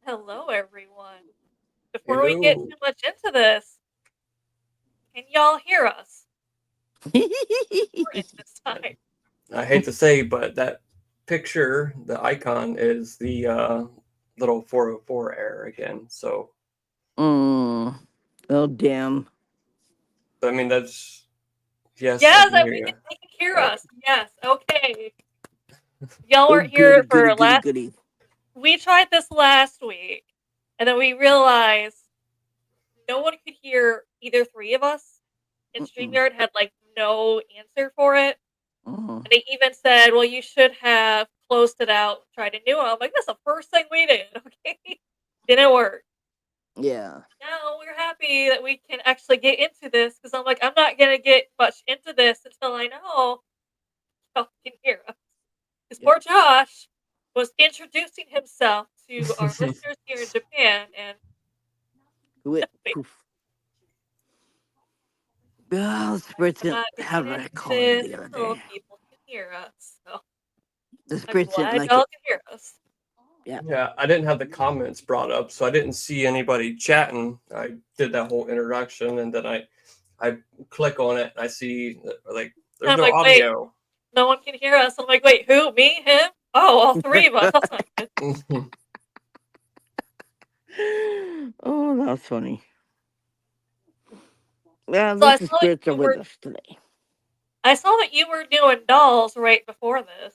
Hello, everyone. Before we get Hello. too much into this, can y'all hear us? Important this time. I hate to say, but that picture, the icon, is the little 404 error again. So, Mm. Oh, damn. I mean, that's yes, I Yes, can hear we you. can, they can hear Yeah. us. Yes, okay. Y'all Oh, weren't here goody, goody, for goody, last. goody. We tried this last week, and then we realized no one could hear either three of us, and Mm-mm. StreamYard had no answer for it. Uh-huh. And they even said, "Well, you should have closed it out, tried a new one." I'm like, "That's the first thing we did." Okay, didn't work. Yeah. Now we're happy that we can actually get into this because I'm like, I'm not gonna get much into this until I know y'all can hear us. Because Yep. poor Josh was introducing himself to our listeners here in Japan, and Quit. Poof. Well, the spirits we're didn't not gonna have get a into calling this the other until day. people can hear us. So The I'm spirits didn't glad like y'all it. can hear us. Yeah. Yeah, I didn't have the comments brought up, so I didn't see anybody chatting. I did that whole introduction, and then I click on it, and I see like And there's I'm no like, wait, audio. no one can hear us. I'm like, wait, who? Me? Him? Oh, all three of us. That's not good. Oh, that's funny. Yeah, at So I least the saw that spirits are you with were us today. I saw that you were doing dolls right before this.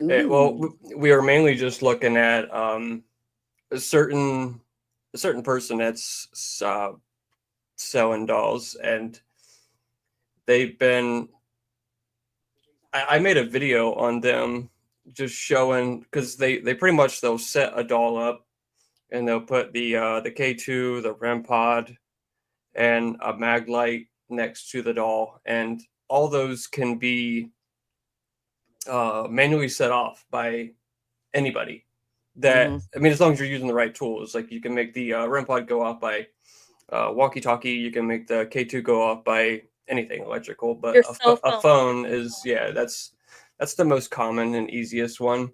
Well, Ooh. we are mainly just looking at a certain person that's selling dolls, and they've been. I made a video on them just showing because they pretty much they'll set a doll up and they'll put the K2, the REM pod, and a mag light next to the doll, and all those can be manually set off by anybody. Mm-hmm. That I mean, as long as you're using the right tools, like you can make the REM pod go off by walkie-talkie. You can make the K2 go off by anything electrical, but Your cell a phone. phone is yeah, that's the most common and easiest one.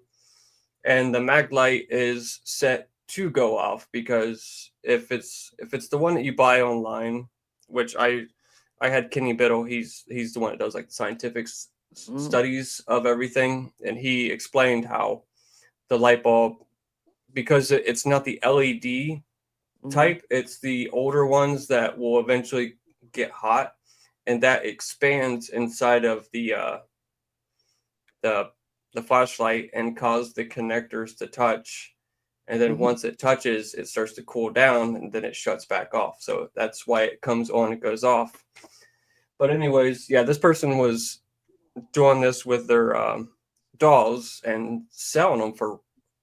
And the mag light is set to go off because if it's the one that you buy online, which I had Kenny Biddle, he's the one that does like the scientific Mm-hmm. studies of everything, and he explained how the light bulb, because it's not the LED Mm-hmm. type, it's the older ones that will eventually get hot, and that expands inside of the the flashlight and cause the connectors to touch. And then Mm-hmm. once it touches, it starts to cool down and then it shuts back off. So that's why it comes on and goes off. But anyways, yeah, this person was doing this with their dolls and selling them for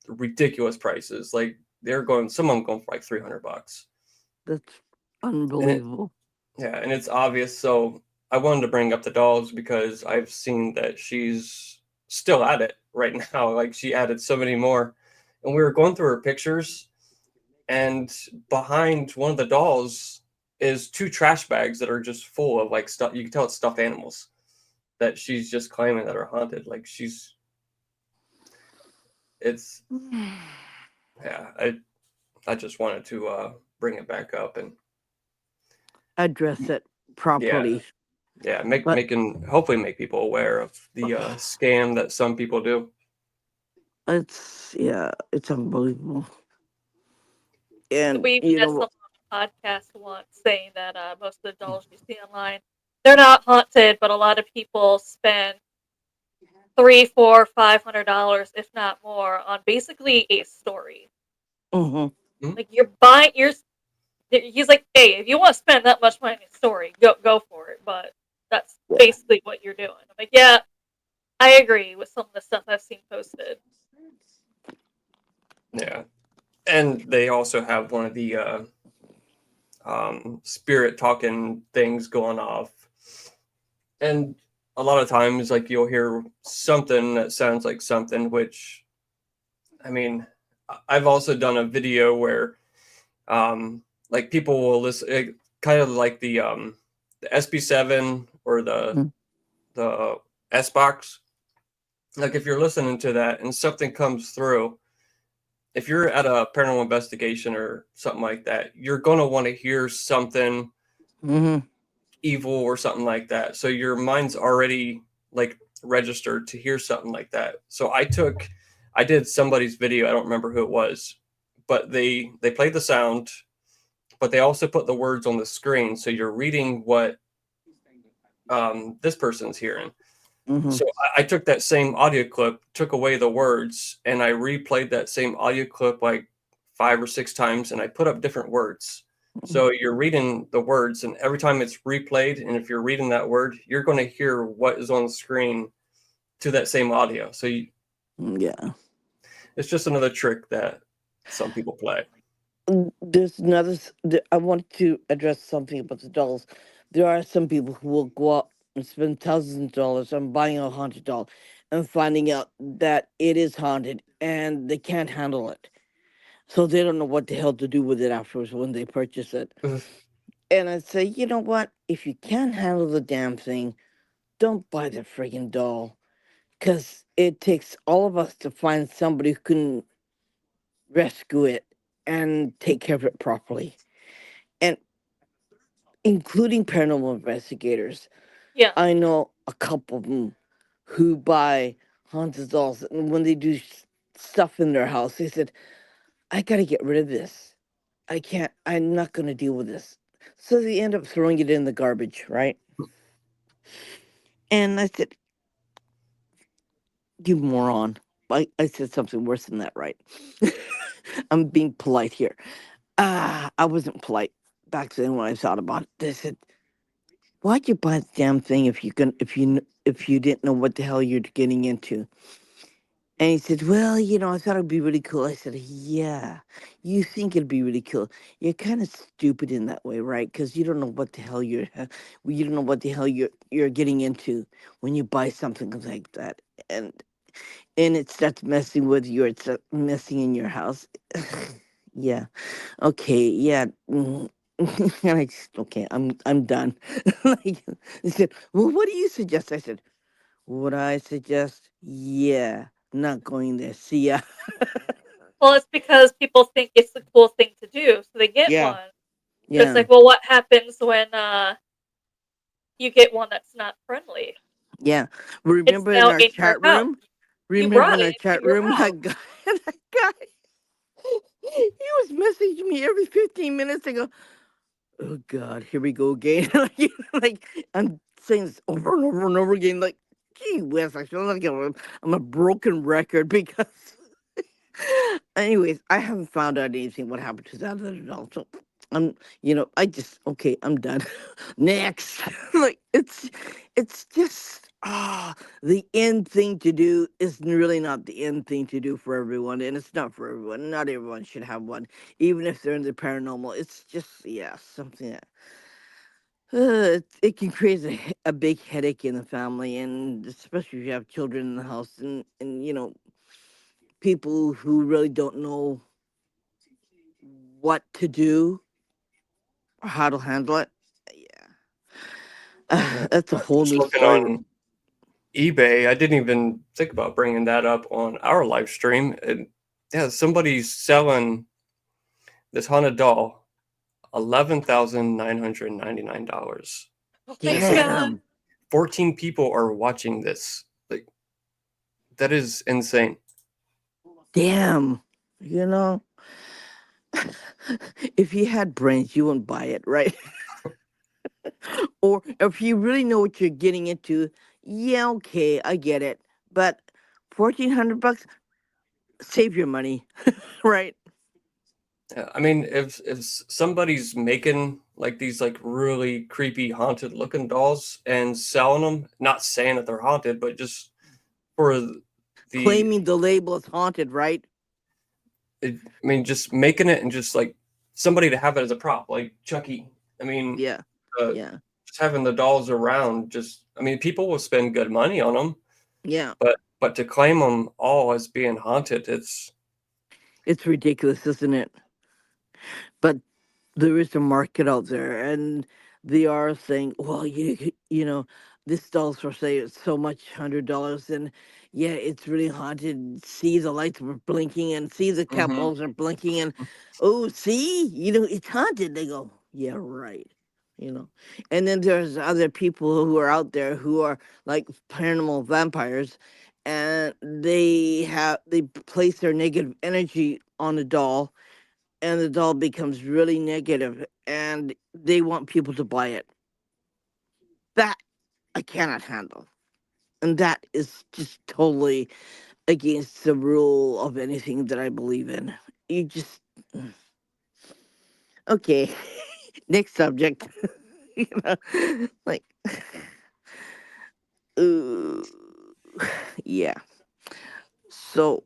ridiculous prices. Like they're going, some of them going for like $300. That's And it, unbelievable. yeah, and it's obvious. So I wanted to bring up the dolls because I've seen that she's still at it right now. Like she added so many more, and we were going through her pictures, and behind one of the dolls is two trash bags that are just full of like stuff. You can tell it's stuffed animals that she's just claiming that are haunted. Like it's yeah. I just wanted to bring it back up and Address it yeah, properly. yeah, But making hopefully make people aware of the scam that some people do. yeah, it's unbelievable. So And we even you had know, someone on the podcast once saying that most of the dolls you see online, they're not haunted, but a lot of people spend three, four, $500, if not more, on basically a story. mm-hmm. Mhm. Like you're buying, he's like, hey, if you want to spend that much money on a story, go for it. But that's Yeah. basically what you're doing. I'm like, yeah, I agree with some of the stuff I've seen posted. Yeah, and they also have one of the spirit talking things going off, and a lot of times, like you'll hear something that sounds like something, which I mean, I've also done a video where like people will listen, kind of like the SB7 or Mm-hmm. the S box. Like if you're listening to that and something comes through, if you're at a paranormal investigation or something like that, you're gonna want to hear something Mm-hmm. evil or something like that. So your mind's already like registered to hear something like that. So I did somebody's video. I don't remember who it was, but they played the sound, but they also put the words on the screen. So you're reading what this person's hearing. Mm-hmm. So I took that same audio clip, took away the words, and I replayed that same audio clip like 5 or 6 times, and I put up different words. So you're reading the words, and every time it's replayed, and if you're reading that word, you're going to hear what is on the screen to that same audio. So Yeah. it's just another trick that some people play. There's another. I want to address something about the dolls. There are some people who will go out and spend thousands of dollars on buying a haunted doll, and finding out that it is haunted and they can't handle it. So they don't know what the hell to do with it afterwards when they purchase it. And I say, you know what? If you can't handle the damn thing, don't buy the friggin' doll. Because it takes all of us to find somebody who can rescue it and take care of it properly. And including paranormal investigators, Yeah. I know a couple of them who buy haunted dolls. And when they do stuff in their house, they said, I got to get rid of this. I can't, I'm not going to deal with this. So they end up throwing it in the garbage, right? And I said, you moron. I said something worse than that, right? I'm being polite here. I wasn't polite back then when I thought about it. They said, why'd you buy the damn thing if you can if you didn't know what the hell you're getting into? And he said, well, I thought it'd be really cool. I said, yeah, you think it'd be really cool. You're kind of stupid in that way, right? Because you don't know what the hell you don't know what the hell you're getting into when you buy something like that. And and it starts messing with you, it's messing in your house. Yeah. Okay. Yeah. And okay, I'm done. Like, he said, well, what do you suggest? I said, would I suggest? Yeah, not going there. See ya. Well, it's because people think it's the cool thing to do, so they get Yeah, one. But it's yeah, like, well, what happens when you get one that's not friendly? yeah. It's Remember in now our in your chat house. room? You Remember brought in our it into chat your room house. that guy, that guy, he was messaging me every 15 minutes. I go, oh God, here we go again. Like I'm saying this over and over and over again. Like, gee whiz, I feel like I'm a broken record because. Anyways, I haven't found out anything what happened to that other doll. So I just okay, I'm done. Next. Like it's just the end thing to do is really not the end thing to do for everyone, and it's not for everyone. Not everyone should have one, even if they're in the paranormal. It's just something that it can create a big headache in the family, and especially if you have children in the house, and people who really don't know what to do or how to handle it. Yeah, Yeah. that's a I whole was new looking story. on eBay. I didn't even think about bringing that up on our live stream. And yeah, somebody's selling this haunted doll, $11,999. Oh my It's like god. Damn, 14 people are watching this. Like that is insane. damn. You know, if you had brains, you wouldn't buy it, right? Or if you really know what you're getting into, yeah, okay, I get it. But $1,400, save your money, right? Yeah, I mean, if somebody's making like these like really creepy haunted looking dolls and selling them, not saying that they're haunted, but just for the, Claiming the label is haunted, right? I mean, just making it and just like somebody to have it as a prop, like Chucky. I mean, Yeah, uh, yeah, just having the dolls around, just I mean, people will spend good money on them, yeah. but to claim them all as being haunted, it's It's ridiculous, isn't it? But there is a market out there, and they are saying, well, this doll's for say it's so much $100, and yeah, it's really haunted. See the lights were blinking and see the Mm-hmm. couples are blinking and oh, see, it's haunted. They go, yeah, right. You know, and then there's other people who are out there who are like paranormal vampires, and they place their negative energy on the doll, and the doll becomes really negative, and they want people to buy it. That I cannot handle, and that is just totally against the rule of anything that I believe in. You just okay. Next subject. you know, like uh, yeah. So,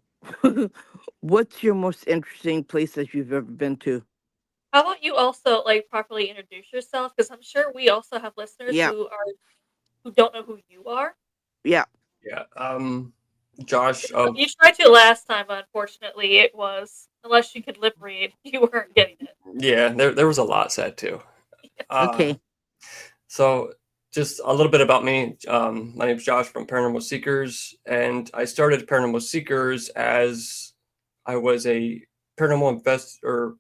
what's your most interesting place that you've ever been to? How about you also like properly introduce yourself? Because I'm sure we also have listeners Yeah, who don't know who you are. yeah. Yeah. Josh. Oh, You tried to last time, but unfortunately, it was unless you could lip read, you weren't getting it. yeah. There was a lot said too. Uh, Okay. so just a little bit about me. My name's Josh from Paranormal Seekers, and I started Paranormal Seekers as I was a paranormal or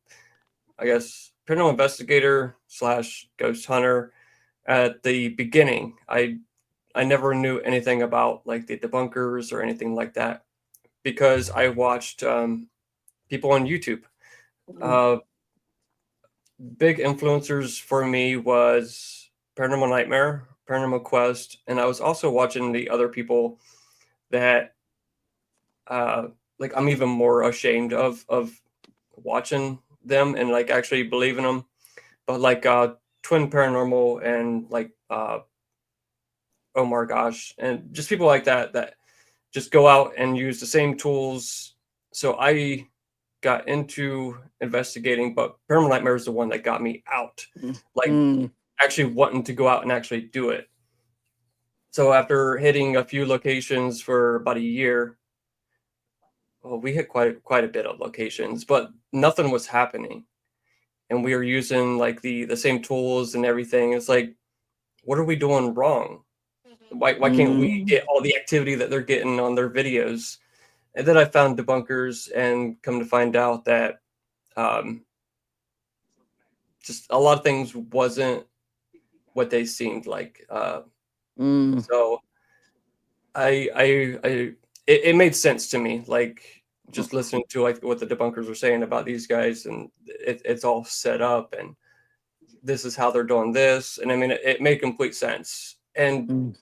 I guess paranormal investigator slash ghost hunter at the beginning. I never knew anything about like the debunkers or anything like that because I watched people on YouTube. Mm, Uh, Big influencers for me was Paranormal Nightmare, Paranormal Quest, and I was also watching the other people that like I'm even more ashamed of watching them and like actually believing them. But like Twin Paranormal and like oh my gosh, and just people like that just go out and use the same tools. So I got into investigating, but Paranormal Nightmare is the one that got me out, mm, like mm, actually wanting to go out and actually do it. So after hitting a few locations for about a year, well, we hit quite a bit of locations, but nothing was happening, and we were using like the same tools and everything. It's like, what are we doing wrong? Mhm. Why can't we mm, get all the activity that they're getting on their videos? And then I found debunkers and come to find out that um, just a lot of things wasn't what they seemed like. mm, So I it made sense to me, like just listening to like what the debunkers were saying about these guys, and it's all set up, and this is how they're doing this, and I mean it made complete sense. And mm,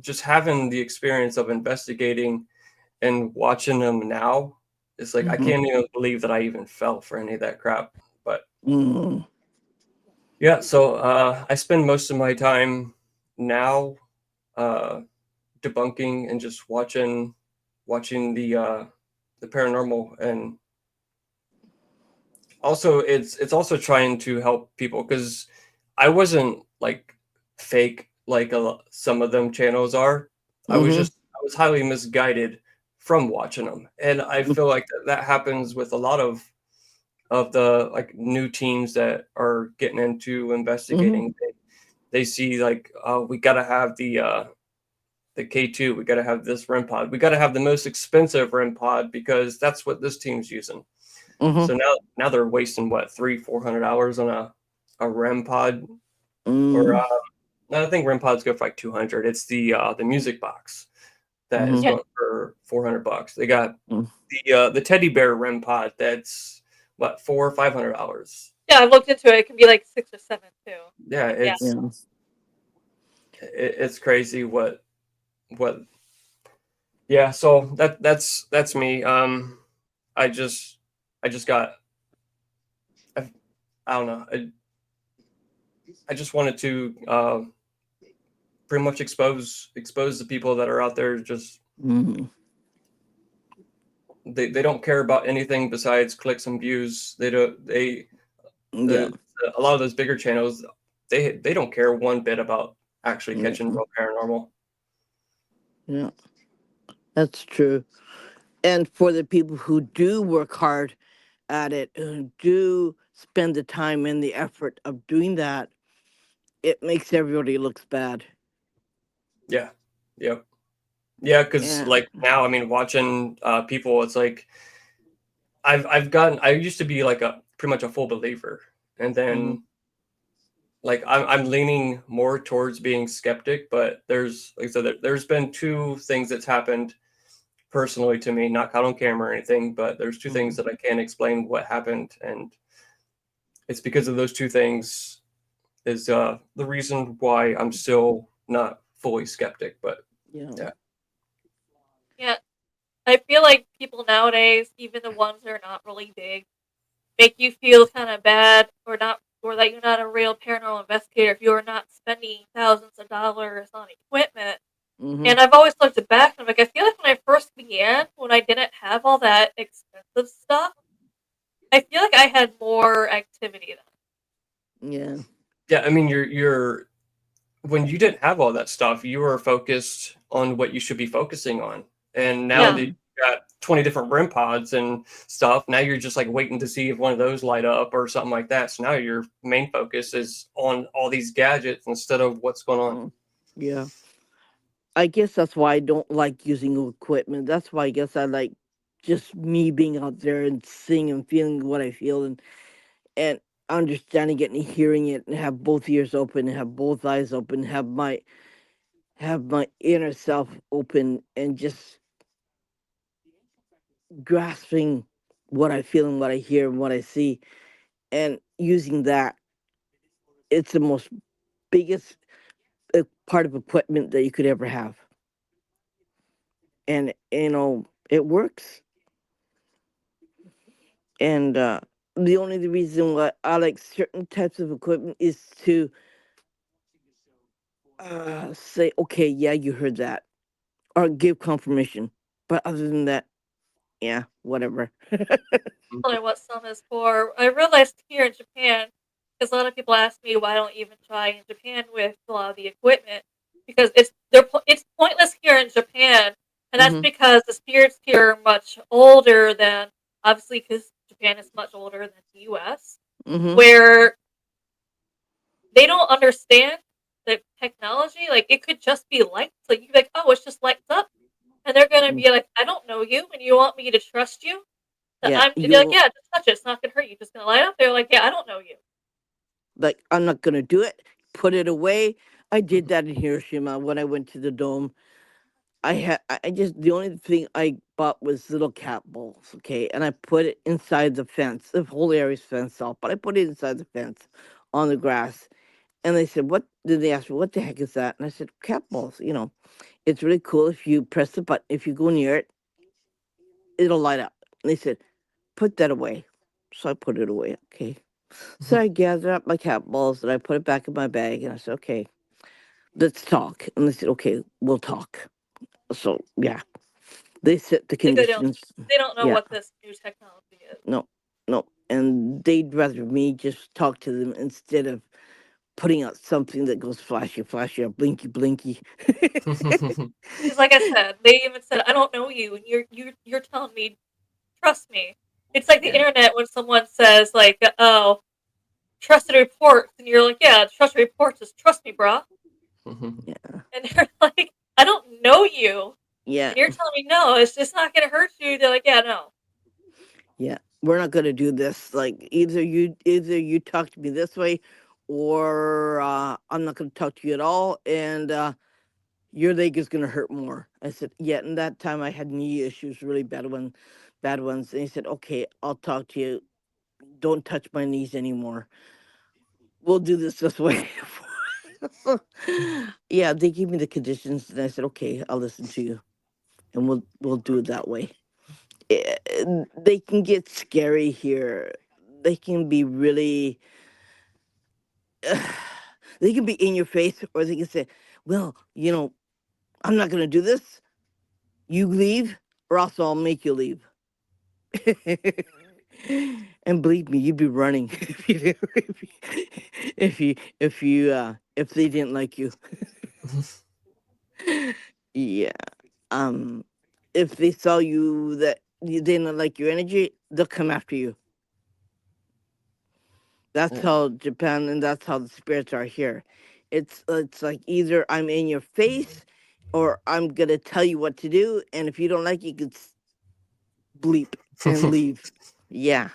just having the experience of investigating and watching them now, it's like I mhm, can't even believe that I even fell for any of that crap. But mm, yeah, so I spend most of my time now uh, debunking and just watching the paranormal, and also it's also trying to help people because I wasn't like fake like some of them channels are. mhm, I was highly misguided from watching them, and I feel like that happens with a lot of the like new teams that are getting into mhm, investigating. They see like we got to have the K2, we got to have this REM pod, we got to have the most expensive REM pod because that's what this team's using. mhm, So now they're wasting what 300-400 hours on a REM pod, or mm, no, I think REM pods go for like 200. It's the music box that is mhm, Yeah, going for $400. They got mm, the teddy bear REM pod that's what 400-500 hours. yeah. I've looked into it. It can be like 6 or 7 too. Yeah, Yeah. yeah. it's crazy what yeah. So that's me. I just I just got I, I don't know. I just wanted to pretty much expose the people that are out there. Just Mhm, they don't care about anything besides clicks and views. They don't they yeah. the a lot of those bigger channels, they don't care one bit about actually catching Yeah. real paranormal. Yeah. That's true. And for the people who do work hard at it, who do spend the time and the effort of doing that, it makes everybody looks bad. Yeah. Yep. Yeah, because Yeah. like now, I mean, watching people, it's like I used to be like a pretty much a full believer, and Mm-hmm. then like I'm leaning more towards being skeptic. But there's like I said, there's been two things that's happened personally to me, not caught on camera or anything, but there's two Mm-hmm. things that I can't explain what happened, and it's because of those two things is the reason why I'm still not fully skeptic. But Yeah. yeah. Yeah, I feel like people nowadays, even the ones that are not really big, make you feel kind of bad or not, or that you're not a real paranormal investigator if you're not spending thousands of dollars on equipment. Mm-hmm. And I've always looked back and I'm like, I feel like when I first began, when I didn't have all that expensive stuff, I feel like I had more activity Yeah. Yeah, I mean, you're when you didn't have all that stuff, you were focused on what you should be focusing on. And then. now Yeah. that Mm-hmm. you've got 20 different REM pods and stuff, now you're just like waiting to see if one of those light up or something like that. So now your main focus is on all these gadgets instead of what's going on. Mm. Yeah. I guess that's why I don't like using equipment. That's why I guess I like just me being out there and seeing and feeling what I feel, and understanding it and hearing it, and have both ears open and have both eyes open, have my inner self open, and just grasping what I feel and what I hear and what I see, and using that. It's the most biggest part of equipment that you could ever have, and it works. And the only the reason why I like certain types of equipment is to say, okay, yeah, you heard that, or give confirmation. But other than that, yeah, whatever. Probably what some is for. I realized here in Japan, because a lot of people ask me why I don't even try in Japan with a lot of the equipment, because it's pointless here in Japan, and that's Hmm. because the spirits here are much older than, obviously because Japan is much older than the U.S., Hmm. where they don't understand the technology. Like it could just be lights. Like you would be like, oh, it's just lights up, and they're gonna be like, I don't know you, and you want me to trust you? That Yeah, I'm they're like, you yeah, just touch it. It's not gonna hurt you. Just gonna light up. They're like, yeah, I don't know you. like. I'm not gonna do it. Put it away. I did that in Hiroshima when I went to the dome. I just the only thing I bought was little cat balls, okay, and I put it inside the fence. The whole area's fenced off, but I put it inside the fence on the grass. And they said, "What?" Did they ask me, "What the heck is that?" And I said, "Cat balls. It's really cool. If you press the button, if you go near it, it'll light up." And they said, "Put that away." So I put it away. Okay. So I gathered up my cat balls and I put it back in my bag. And I said, "Okay, let's talk." And they said, "Okay, we'll talk." So yeah, they set the Like conditions. they don't know Yeah. what this new technology is. No. No. And they'd rather me just talk to them instead of putting out something that goes flashy, flashy, or blinky, blinky. Because like I said, they even said, I don't know you, and you're telling me trust me. It's like the Yeah. internet when someone says like, oh, trusted reports, and you're like, yeah, trusted reports is trust me, brah. Yeah. And they're like, I don't know you, Yeah. and you're telling me no, it's just not gonna hurt you. They're like, yeah, no. Yeah, we're not gonna do this. Like either you talk to me this way, or I'm not gonna talk to you at all, and your leg is gonna hurt more. I said, yeah. And that time I had knee issues, really bad ones. And he said, okay, I'll talk to you. Don't touch my knees anymore. We'll do this way. Yeah, they gave me the conditions, and I said, okay, I'll listen to you, and we'll do it that way. eh, they can get scary here. They can be really, they can be in your face, or they can say, well, I'm not going to do this. You leave, or else I'll make you leave. And believe me, you'd be running if they didn't like you. Yeah. Um, if they saw you that you didn't like your energy, they'll come after you. That's Yeah. how Japan, and that's how the spirits are here. It's like either I'm in your face or I'm gonna tell you what to do, and if you don't like it, you can bleep and leave. Yeah.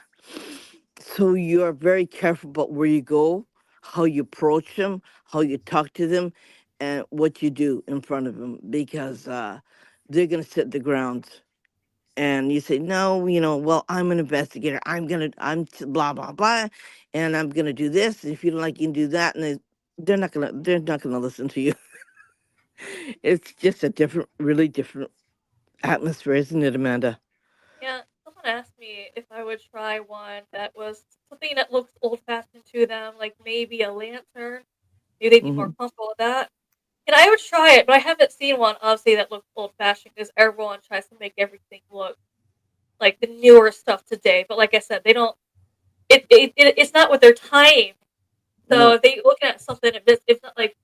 So you are very careful about where you go, how you approach them, how you talk to them, and what you do in front of them, because they're gonna set the grounds. And you say, no, well, I'm an investigator. Blah blah blah, and I'm gonna do this. And if you don't like, you can do that, and they're not gonna listen to you. It's just a different, really different atmosphere, isn't it, Amanda? Yeah, someone asked me if I would try one that was something that looks old fashioned to them, like maybe a lantern. Maybe they'd be more Mm-hmm. comfortable with that. And I would try it, but I haven't seen one obviously that looks old fashioned because everyone tries to make everything look like the newer stuff today. But like I said, they don't. It's not with their time. So No. if they looking at something, if it's not like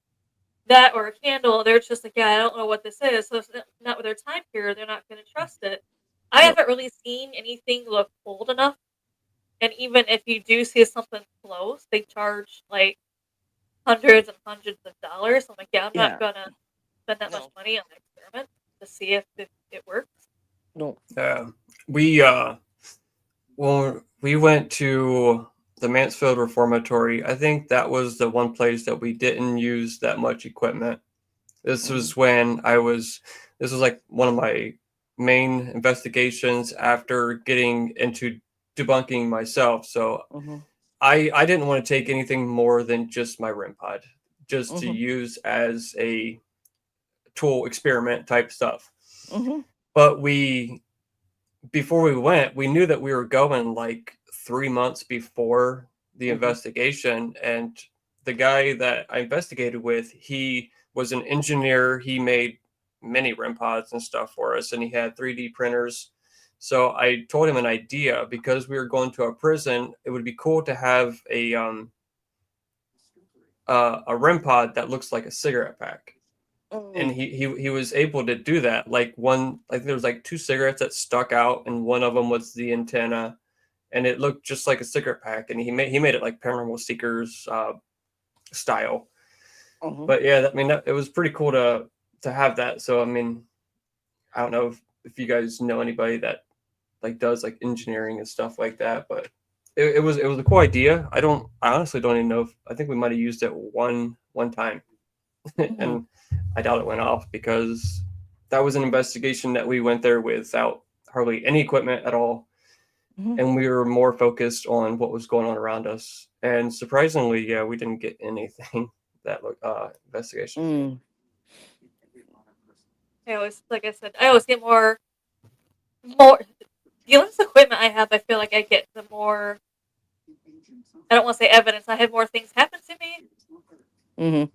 that or a candle, they're just like, yeah, I don't know what this is. So it's not with their time period. They're not going to trust it. I No. haven't really seen anything look old enough. And even if you do see something close, they charge like hundreds and hundreds of dollars. I'm like, yeah, I'm not Yeah. gonna spend that much No. money on an experiment to see if it works. No. Yeah, we well, we went to the Mansfield Reformatory. I think that was the one place that we didn't use that much equipment. This Mm-hmm. was when this was like one of my main investigations after getting into debunking myself. So Mm-hmm. I didn't want to take anything more than just my REM pod, just to Mm-hmm. use as a tool experiment type stuff. Mm-hmm. But before we went, we knew that we were going like 3 months before the Mm-hmm. investigation. And the guy that I investigated with, he was an engineer. He made many REM pods and stuff for us, and he had 3D printers. So I told him an idea because we were going to a prison. It would be cool to have a REM pod that looks like a cigarette pack, and Mm. he was able to do that. Like one, like there was like two cigarettes that stuck out, and one of them was the antenna, and it looked just like a cigarette pack. And he made it like Paranormal Seekers style. Mm-hmm. But yeah, I mean, it was pretty cool to have that. So I mean, I don't know if you guys know anybody that like does like engineering and stuff like that, but it was a cool idea. I honestly don't even know if I think we might have used it one time, Mm-hmm. and I doubt it went off because that was an investigation that we went there without hardly any equipment at all, Mm-hmm. and we were more focused on what was going on around us. And surprisingly, yeah, we didn't get anything that investigation. Mm. I always, like I said, I always get more. The less equipment I have, I feel like I get the more. I don't want to say evidence. I have more things happen to me. Mm-hmm.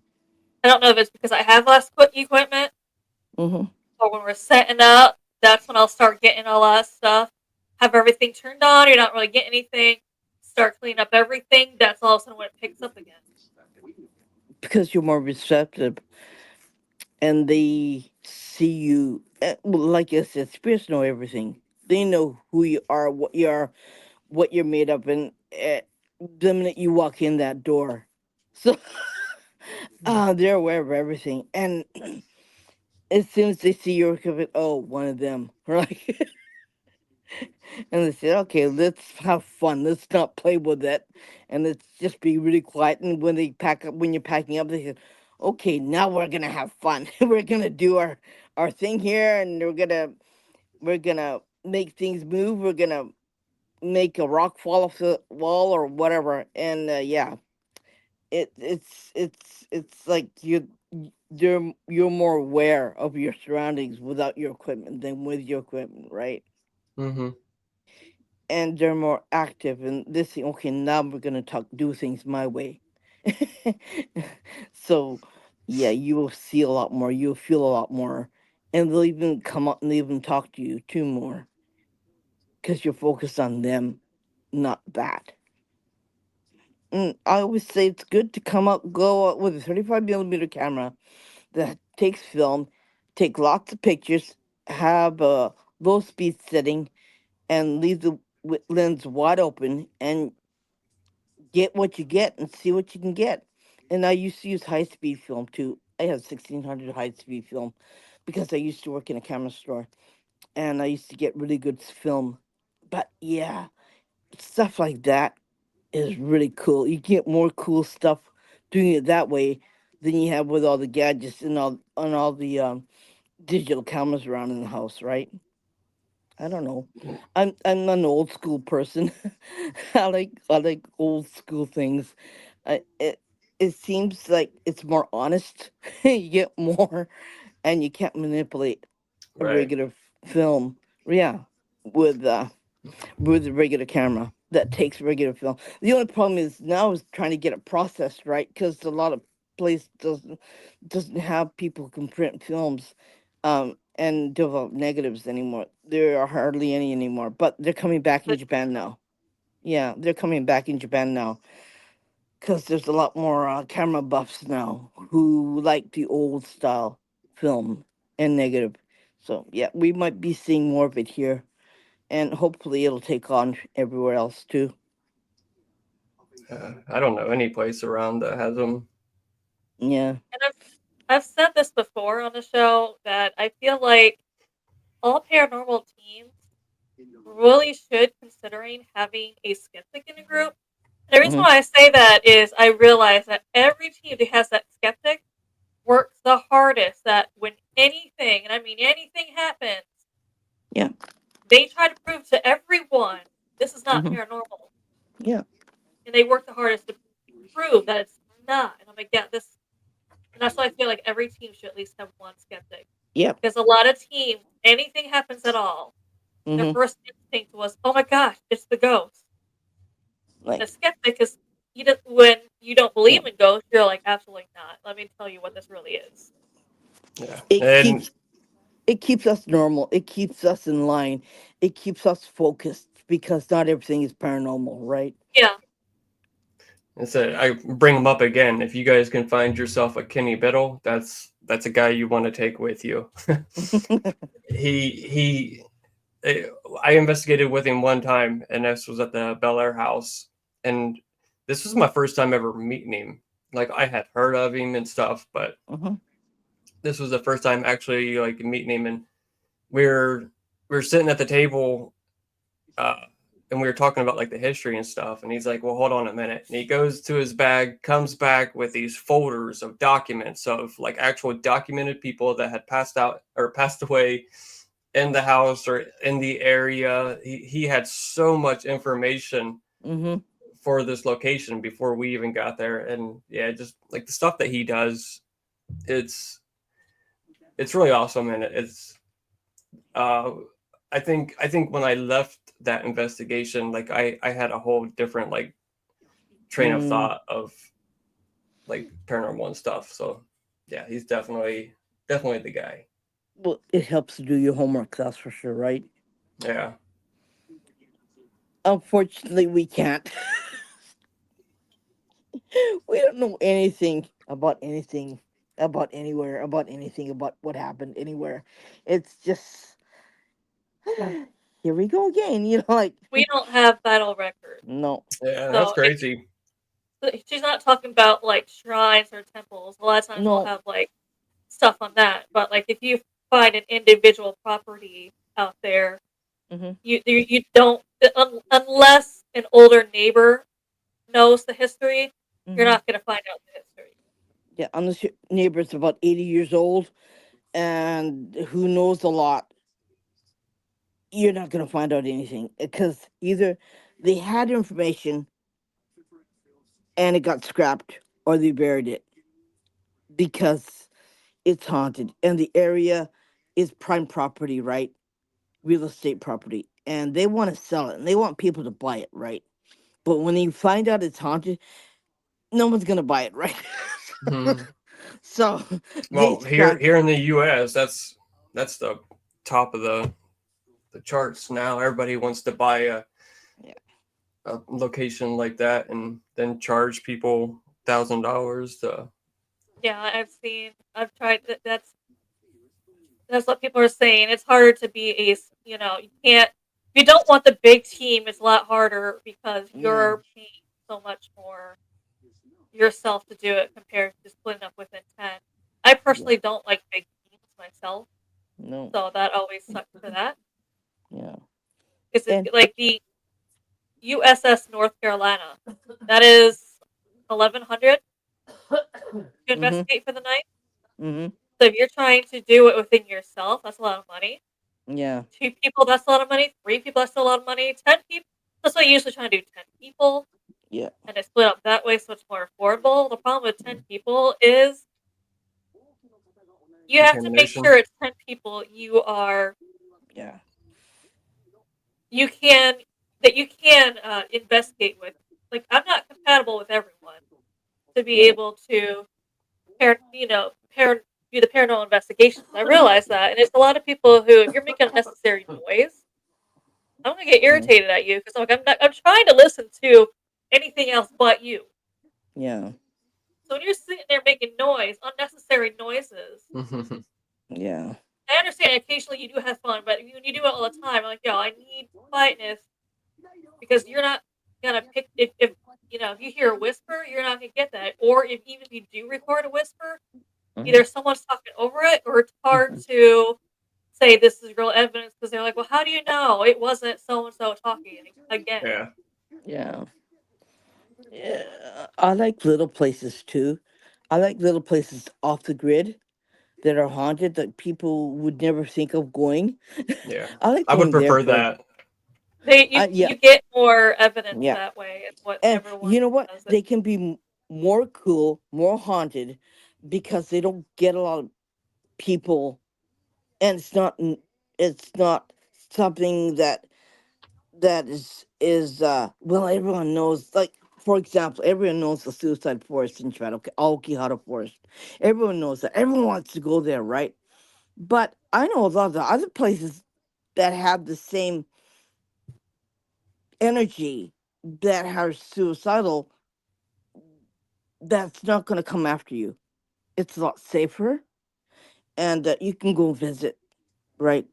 I don't know if it's because I have less equipment, Mm-hmm. or when we're setting up, that's when I'll start getting a lot of stuff. Have everything turned on. You're not really getting anything. Start cleaning up everything. That's all of a sudden when it picks up again. Because you're more receptive, and they see you. Well, like I said, spirits know everything. They know who you are, what you're made of, and the minute you walk in that door, so they're aware of everything. And as soon as they see your equipment, oh, one of them, right? And they say, okay, let's have fun. Let's not play with it, and let's just be really quiet. And when they pack up, when you're packing up, they say, okay, now we're gonna have fun. We're gonna do our thing here, and we're gonna make things move. We're gonna make a rock fall off the wall or whatever. And yeah, it's like you're more aware of your surroundings without your equipment than with your equipment, right? Mm-hmm. And they're more active and this thing. Okay, now we're gonna do things my way. So yeah, you will see a lot more, you'll feel a lot more, and they'll even come up and even talk to you too more because you're focused on them, not that. I always say it's good to go out with a 35 millimeter camera that takes film, take lots of pictures, have a low speed setting, and leave the lens wide open and get what you get and see what you can get. And I used to use high speed film too. I have 1600 high speed film because I used to work in a camera store and I used to get really good film. But yeah, stuff like that is really cool. You get more cool stuff doing it that way than you have with all the gadgets and all the digital cameras around in the house, right? I don't know. I'm an old school person. I like old school things. It seems like it's more honest. You get more, and you can't manipulate a Right. regular film. Yeah, with a regular camera that takes regular film. The only problem is now is trying to get it processed right because a lot of place doesn't have people who can print films and develop negatives anymore. There are hardly any anymore, but they're coming back in But Japan now. Yeah, they're coming back in Japan now because there's a lot more camera buffs now who like the old style film and negative. So yeah, we might be seeing more of it here, and hopefully it'll take on everywhere else too. I don't know any place around that has them. Yeah. and I've said this before on the show that I feel like all paranormal teams really should considering having a skeptic in a group. And the reason Hmm. why I say that is I realize that every team that has that skeptic works the hardest. That when anything, and I mean anything happens, Yeah. they try to prove to everyone this is not Hmm. paranormal, Yeah. and they work the hardest to prove that it's not. And I'm like, yeah, this, and that's why I feel like every team should at least have one skeptic Yep. because a lot of teams, anything happens at all, their Hmm. first instinct was, "Oh my gosh, it's the ghost." And a Like, skeptic is you don't, when you don't yeah. believe in ghosts, you're like, absolutely not. Let me tell you what this really is. Yeah. It And keeps it keeps us normal. It keeps us in line. It keeps us focused because not everything is paranormal, right? Yeah, I bring him up again. If you guys can find yourself a Kenny Biddle, that's a guy you want to take with you. he eh, I investigated with him one time, and this was at the Bel Air house, and this was my first time ever meeting him. Like I had heard of him and stuff, but Hmm. this was the first time actually like meeting him, and we're we're sitting at the table, uh, and we were talking about like the history and stuff, and he's like, "Well, hold on a minute," and he goes to his bag, comes back with these folders of documents of like actual documented people that had passed out or passed away in the house or in the area. He had so much information Hmm. for this location before we even got there, and yeah, just like the stuff that he does, it's it's really awesome, and it's uh I think when I left that investigation, like I had a whole different like train of Mm. thought of like paranormal and stuff. So yeah, he's definitely the guy. Well, it helps to do your homework, that's for sure, right? Yeah. Unfortunately, we can't. We don't know anything about anywhere, about anything, about what happened anywhere. It's just here we go again. Like we don't have vital records. no, Yeah, that's So crazy. she's not talking about like shrines or temples. A lot of times we'll no. have like stuff on that. But like if you find an individual property out there, Hmm. you don't unless an older neighbor knows the history, you're Hmm. not going to find out the history. Yeah, unless your neighbor's about 80 years old and who knows a lot, you're not gonna find out anything because either they had information and it got scrapped, or they buried it because it's haunted and the area is prime property, right? Real estate property, and they want to sell it and they want people to buy it, right? But when you find out it's haunted, no one's gonna buy it, right? Hmm. So they Well, here scrapped. here in the U.S., that's the top of the charts now. Everybody wants to buy Yeah. a location like that and then charge people $1,000 to. Yeah, I've tried that's what people are saying. It's harder to be you can't, if you don't want the big team, it's a lot harder because Yeah. you're paying so much more yourself to do it compared to splitting up within 10. I Yeah. personally don't like big teams myself, No. so that always sucks for that. Yeah. Because And like the USS North Carolina, that is 1,100 to mhm. investigate for the night. Mhm. So if you're trying to do it within yourself, that's a lot of money. Yeah. Two people, that's a lot of money. Three people, that's a lot of money. 10 people, that's what I usually try to do. 10 people, Yeah. and I split up that way, so it's more affordable. The problem with 10 people is you have to make Contamination. sure it's 10 people Yeah. you can that you can investigate with. Like I'm not compatible with everyone to be Yeah. able to do the paranormal investigations. I realize that, and it's a lot of people who, if you're making unnecessary noise, I'm gonna get Mhm. irritated at you because I'm trying to listen to anything else but you. Yeah. So when you're sitting there making noise, unnecessary noises, Yeah. I understand occasionally you do have fun, but when you do it all the time, I'm like, yo, I need quietness because you're not gonna pick if you hear a whisper, you're not gonna get that. Or if even if you do record a whisper, Mhm. either someone's talking over it or it's hard to say this is real evidence because they're like, well, how do you know it wasn't so and so talking again? Yeah. Yeah. Yeah. I like little places too. I like little places off the grid that are haunted that people would never think of going. Yeah. I like I would going there prefer for. that. Yeah. You get more evidence Yeah. that way. It's what And everyone you know what? does it. They can be more cool, more haunted because they don't get a lot of people, and it's not something that is well, everyone knows, like, for example, everyone knows the suicide forest in Toronto, Aokihara Forest. Everyone knows that. Everyone wants to go there, right? But I know a lot of the other places that have the same energy that are suicidal, that's not going to come after you. It's a lot safer, and you can go visit, right?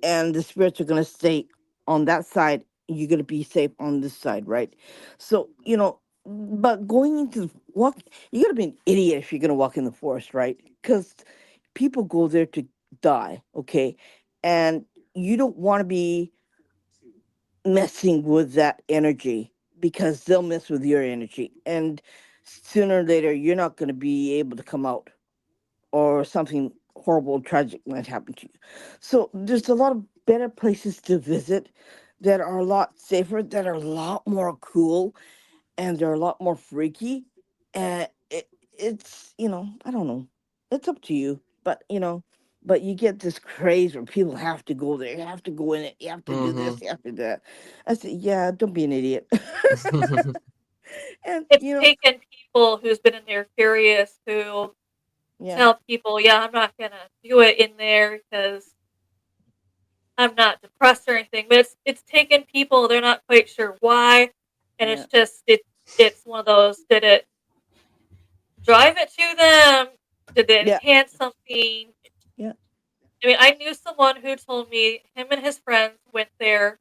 And the spirits are going to stay on that side. You're going to be safe on this side, right? So, but going into the walk, you got to be an idiot if you're going to walk in the forest, right? Because people go there to die, okay? And you don't want to be messing with that energy because they'll mess with your energy. And sooner or later, you're not going to be able to come out, or something horrible, tragic might happen to you. So there's a lot of better places to visit that are a lot safer, that are a lot more cool, and they're a lot more freaky. And it's, I don't know. It's up to you. But you get this craze where people have to go there. You have to go in it. You have to do Hmm. this. You have to do that. I said, yeah, don't be an idiot. and, It's taken people who's been in there curious who yeah, tell people, yeah, I'm not gonna do it in there because I'm not depressed or anything. But it's taken people they're not quite sure why, and yeah, it's one of those. Did it drive it to them? Did they yeah, enhance something? yeah. I mean, I knew someone who told me him and his friends went there.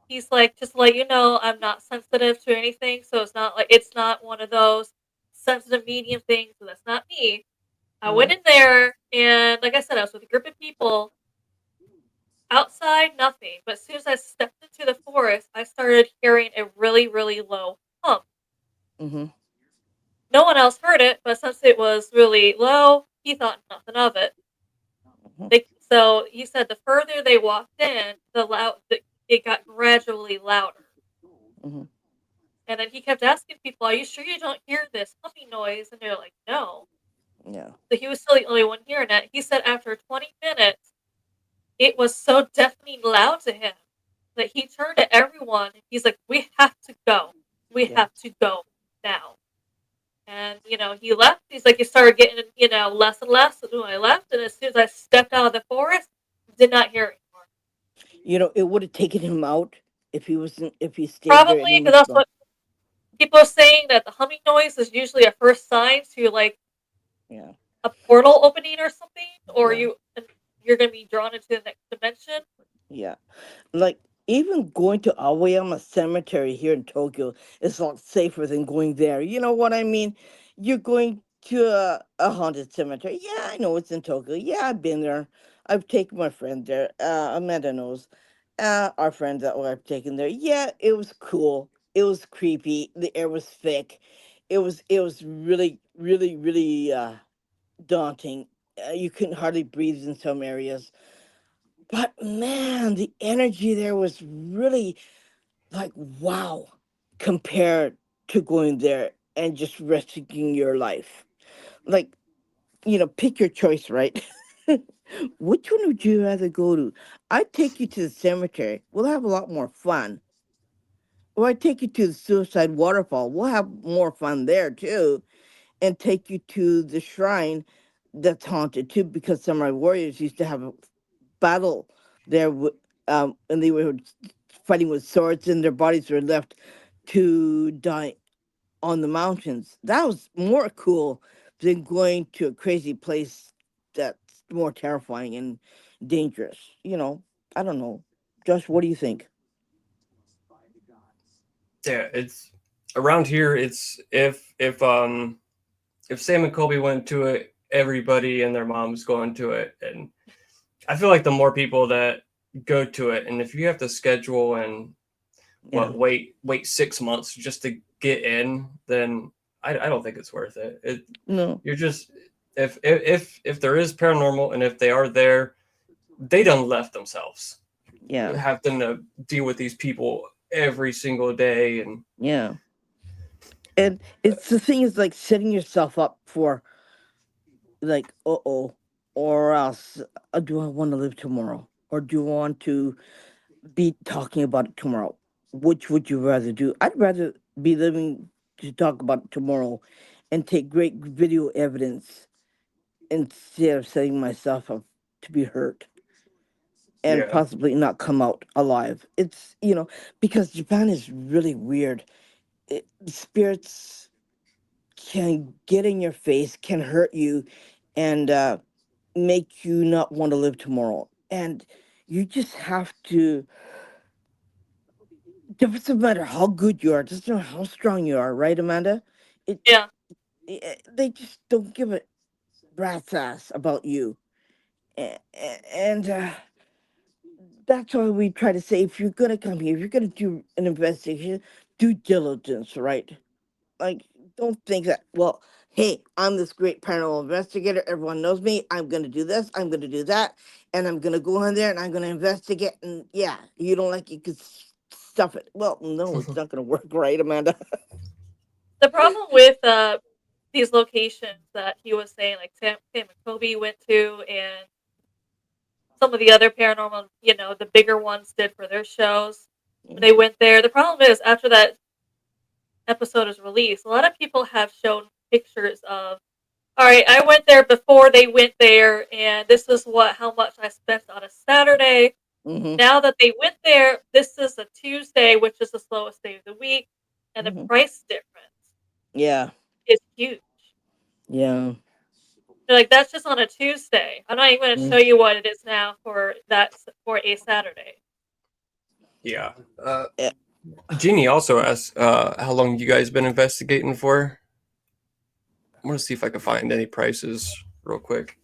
He's like, just to let you know, I'm not sensitive to anything, so it's not one of those sensitive medium things. So that's not me. I Mm-hmm. went in there, and like I said, I was with a group of people. Outside, nothing. But as soon as I stepped into the forest, I started hearing a really, really low hum. Mm-hmm. No one else heard it, but since it was really low, he thought nothing of it. So he said the further they walked in, it got gradually louder. Mm-hmm. And then he kept asking people, "Are you sure you don't hear this humming noise?" And they're like, "No." Yeah. So he was still the only one hearing it. He said after 20 minutes, it was so deafening loud to him that he turned to everyone and he's like, "We have to go. We Yeah. have to go now." And he left. He's like, it started getting less and less when I left, and as soon as I stepped out of the forest, did not hear it anymore. It would have taken him out if he stayed there Probably any because much that's longer. what people are saying, that the humming noise is usually a first sign to like Yeah. a portal opening or something, or Yeah. you're gonna be drawn into the next dimension. Yeah. Like, even going to Aoyama Cemetery here in Tokyo is a lot safer than going there. You know what I mean? You're going. to a haunted cemetery. Yeah, I know it's in Tokyo. Yeah, I've been there. I've taken my friend there. Amanda knows. Our friend that I've taken there. Yeah, it was cool. It was creepy. The air was thick. It was really really really daunting. You couldn't hardly breathe in some areas. But man, the energy there was really like wow compared to going there and just risking your life. Like, pick your choice, right? Which one would you rather go to? I'd take you to the cemetery. We'll have a lot more fun. Or I'd take you to the suicide waterfall. We'll have more fun there too. And take you to the shrine that's haunted too, because samurai warriors used to have a battle there, and they were fighting with swords, and their bodies were left to die on the mountains. That was more cool than going to a crazy place that's more terrifying and dangerous. I don't know. Josh, what do you think? Yeah, it's around here. It's if Sam and Colby went to it, everybody and their mom's going to it, and I feel like the more people that go to it, and if you have to schedule and Yeah. wait 6 months just to get in, then I don't think it's worth it. No. You're just if there is paranormal and if they are there, they done left themselves, Yeah. having to deal with these people every single day, and Yeah. And it's the thing is like setting yourself up for like, uh-oh, or else, do I want to live tomorrow? Or do I want to be talking about it tomorrow? Which would you rather do? I'd rather be living to talk about it tomorrow and take great video evidence instead of setting myself up to be hurt and yeah, possibly not come out alive. Because Japan is really weird. Spirits can get in your face, can hurt you, and make you not want to live tomorrow. And you just have to, doesn't matter how good you are, doesn't matter how strong you are, right, Amanda? It, Yeah. they just don't give a rat's ass about you. And that's why we try to say, if you're gonna come here, if you're gonna do an investigation, due diligence, right? Like, don't think that, well, hey, I'm this great paranormal investigator, everyone knows me, I'm gonna do this, I'm gonna do that, and I'm gonna go in there and I'm gonna investigate, and yeah, you don't like it, you could stuff it. Well, no, it's not gonna work, right, Amanda? The problem with these locations that he was saying, like Sam and Kobe went to, and some of the other paranormal, the bigger ones did for their shows when they went there. The problem is, after that episode is released, a lot of people have shown pictures of, all right, I went there before they went there, and this is how much I spent on a Saturday. Mm-hmm. Now that they went there, this is a Tuesday, which is the slowest day of the week, and the Mm-hmm. price difference Yeah. is huge. Yeah. They're like, that's just on a Tuesday. I'm not even going to show Mm. you what it is now for a Saturday. yeah. Yeah. Jeannie also asked how long you guys been investigating for. I'm gonna see if I can find any prices real quick.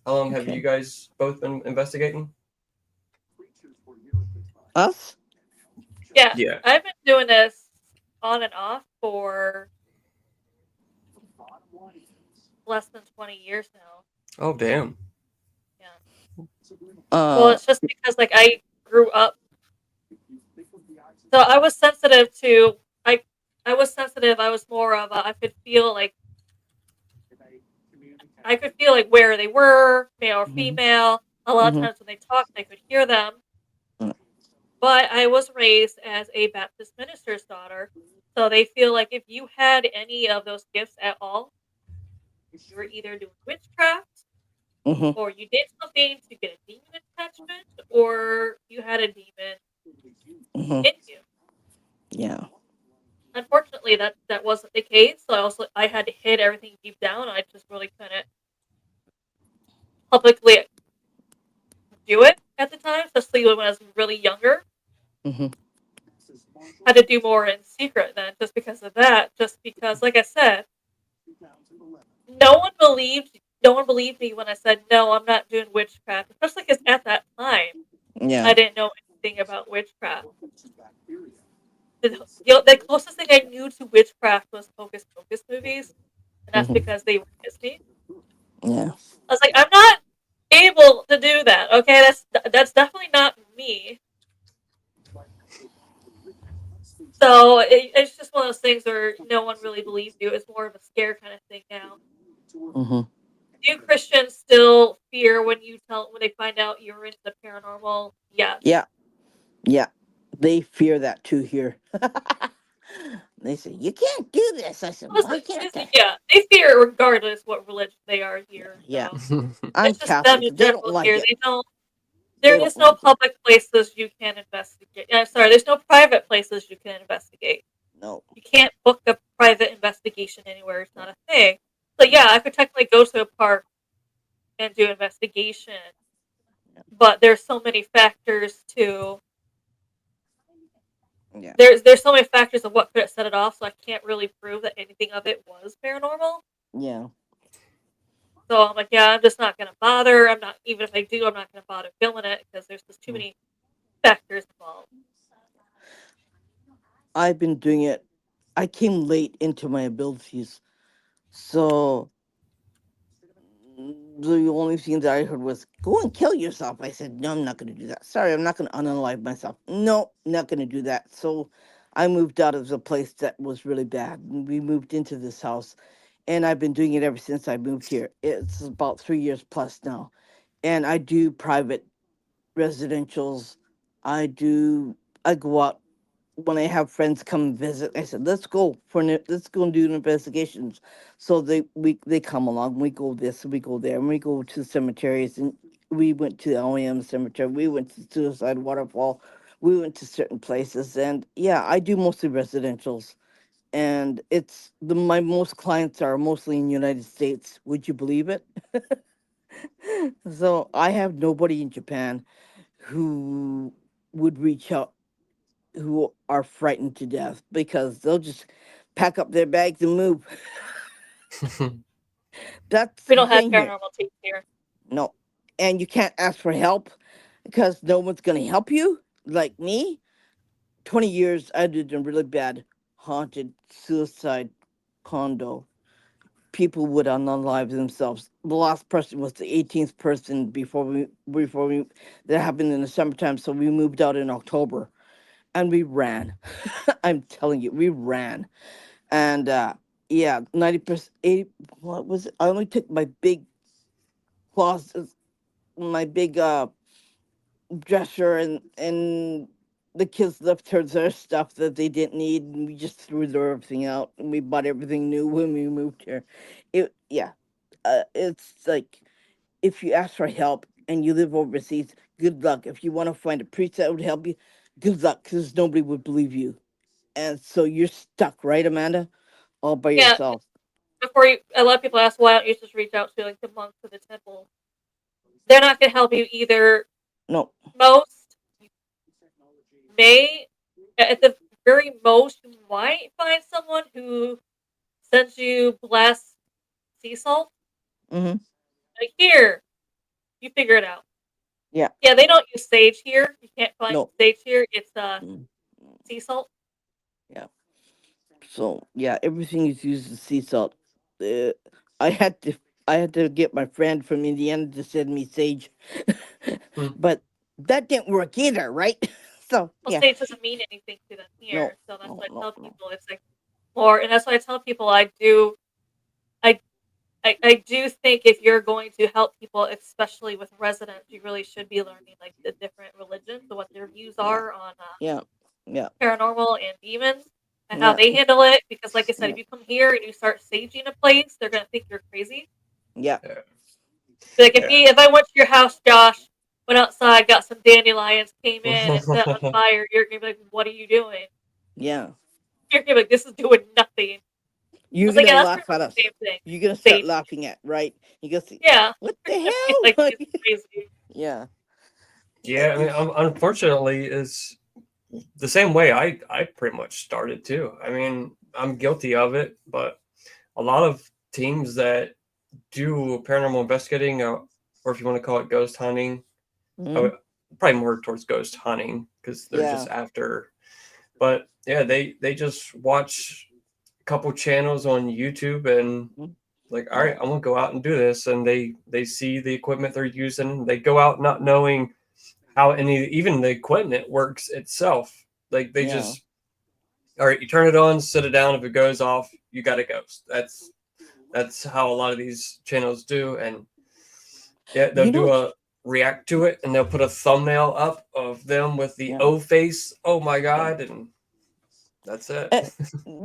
How long have you Okay. guys both been investigating? Us? Yeah, Yeah. I've been doing this on and off for less than 20 years now. Oh damn. Yeah. Well, Uh. it's just because like I grew up, so I I was sensitive. I was more of a, I could feel like where they were, male or Mm-hmm. female. A lot of Mm-hmm. times when they talked, I could hear them. But I was raised as a Baptist minister's daughter, so they feel like if you had any of those gifts at all, you were either doing witchcraft, Mm-hmm. or you did something to get a demon attachment, or you had a demon Mm-hmm. in you. Yeah. Unfortunately, that wasn't the case. So I had to hid everything deep down. I just really couldn't publicly do it at the time, especially when I was really younger. Mm-hmm. I had to do more in secret then, just because of that. Just because, like I said, no one believed me when I said no, I'm not doing witchcraft. Especially because at that time Yeah. I didn't know anything about witchcraft. The closest thing I knew to witchcraft was Hocus Pocus movies, and that's Hmm. because they were Disney. Yeah. I was like, I'm not able to do that. Okay, that's definitely not me. So it's just one of those things where no one really believes you. It's more of a scare kind of thing now. Hmm. Do Christians still fear when they find out you're into the paranormal? Yes. Yeah. Yeah. They fear that too here. They say, you can't do this. I said, Listen, why can't I? yeah, they fear it regardless what religion they are here. Yeah. So I'm it's just them Catholic. in They don't general like here. it. They don't. There They don't is no like it. public places you can investigate. Sorry, there's no private places you can investigate. No. You can't book a private investigation anywhere. It's not a thing. So yeah, I could technically go to a park and do investigation, but there's so many factors to Yeah. there's so many factors of what could have set it off, so I can't really prove that anything of it was paranormal. Yeah. So I'm like, yeah, I'm just not gonna bother. I'm not even if I do, I'm not gonna bother filming it because there's just too many factors involved. I've been doing it. I came late into my abilities. So the only thing that I heard was go and kill yourself. I said, no, I'm not going to do that. Sorry, I'm not going to unalive myself. No, not going to do that. So I moved out of the place that was really bad. And we moved into this house, and I've been doing it ever since I moved here. It's about 3 years plus now. And I do private residentials. I do, I go out when I have friends come visit. I said, let's go and do investigations. So they come along. We go this, we go there, and we go to cemeteries. And we went to the OEM cemetery. We went to Suicide Waterfall. We went to certain places, and yeah, I do mostly residentials. And it's my most clients are mostly in the United States. Would you believe it? So I have nobody in Japan who would reach out who are frightened to death because they'll just pack up their bags and move. That's We the don't have thing here. paranormal teams here. No. And you can't ask for help because no one's going to help you. Like me, 20 years I did a really bad haunted suicide condo. People would unalive themselves. The last person was the 18th person before we that happened in the summertime. So we moved out in October and we ran. I'm telling you, we ran. And yeah, 90%, 80, what was it? I only took my big closet, my big dresser, and the kids left her their stuff that they didn't need, and we just threw everything out, and we bought everything new when we moved here. Yeah, it's like if you ask for help and you live overseas, good luck. If you want to find a priest that would help you, good luck, because nobody would believe you, and so you're stuck, right, Amanda, all by Yeah, yourself. a lot of people ask why don't you just reach out to like the monks of the temple? They're not gonna help you either. No. Most may at the very most you might find someone who sends you blessed sea salt. Mm-hmm. Like here, you figure it out. Yeah. Yeah, they don't use sage here. You can't find No. sage here. It's Mm. sea salt. Yeah. So yeah, everything is used as sea salt. Uh, I had to I had to get my friend from Indiana to send me sage, but that didn't work either, right? So Well, yeah. sage doesn't mean anything to them No. here, so that's No. why I No. tell No. people it's like more, and that's why I tell people I I do think if you're going to help people, especially with residents, you really should be learning like the different religions and what their views Yeah. are on Yeah. Yeah. paranormal and demons and how Yeah. they handle it. Because, like I said, Yeah. if you come here and you start saging a place, they're gonna think you're crazy. Yeah. Yeah. Like Yeah. if I went to your house, Josh, went outside, got some dandelions, came in and set on fire, you're gonna be like, "What are you doing?" Yeah. You're gonna be like, "This is doing nothing." I You're was like, gonna "Yeah, that's laugh pretty at much the us. same thing." You're gonna start Sage, laughing at, right? You go see yeah, what you're the gonna be like, hell? "It's crazy." Yeah. Yeah, I mean, unfortunately, it's the same way I pretty much started too. I mean, I'm guilty of it, but a lot of teams that do paranormal investigating, or if you want to call it ghost hunting. I would Mhm. probably more towards ghost hunting because they're Yeah. just after. But yeah, they just watch a couple channels on YouTube and Mhm. like, all right, Yeah. I'm gonna go out and do this, and they see the equipment they're using. They go out not knowing how any even the equipment works itself. Like they Yeah. just, all right, you turn it on, sit it down. If it goes off, you got a ghost. That's how a lot of these channels do, and yeah, they'll You know do what? a react to it, and they'll put a thumbnail up of them with the Yeah. O face. Oh my Yeah. god, and that's it. And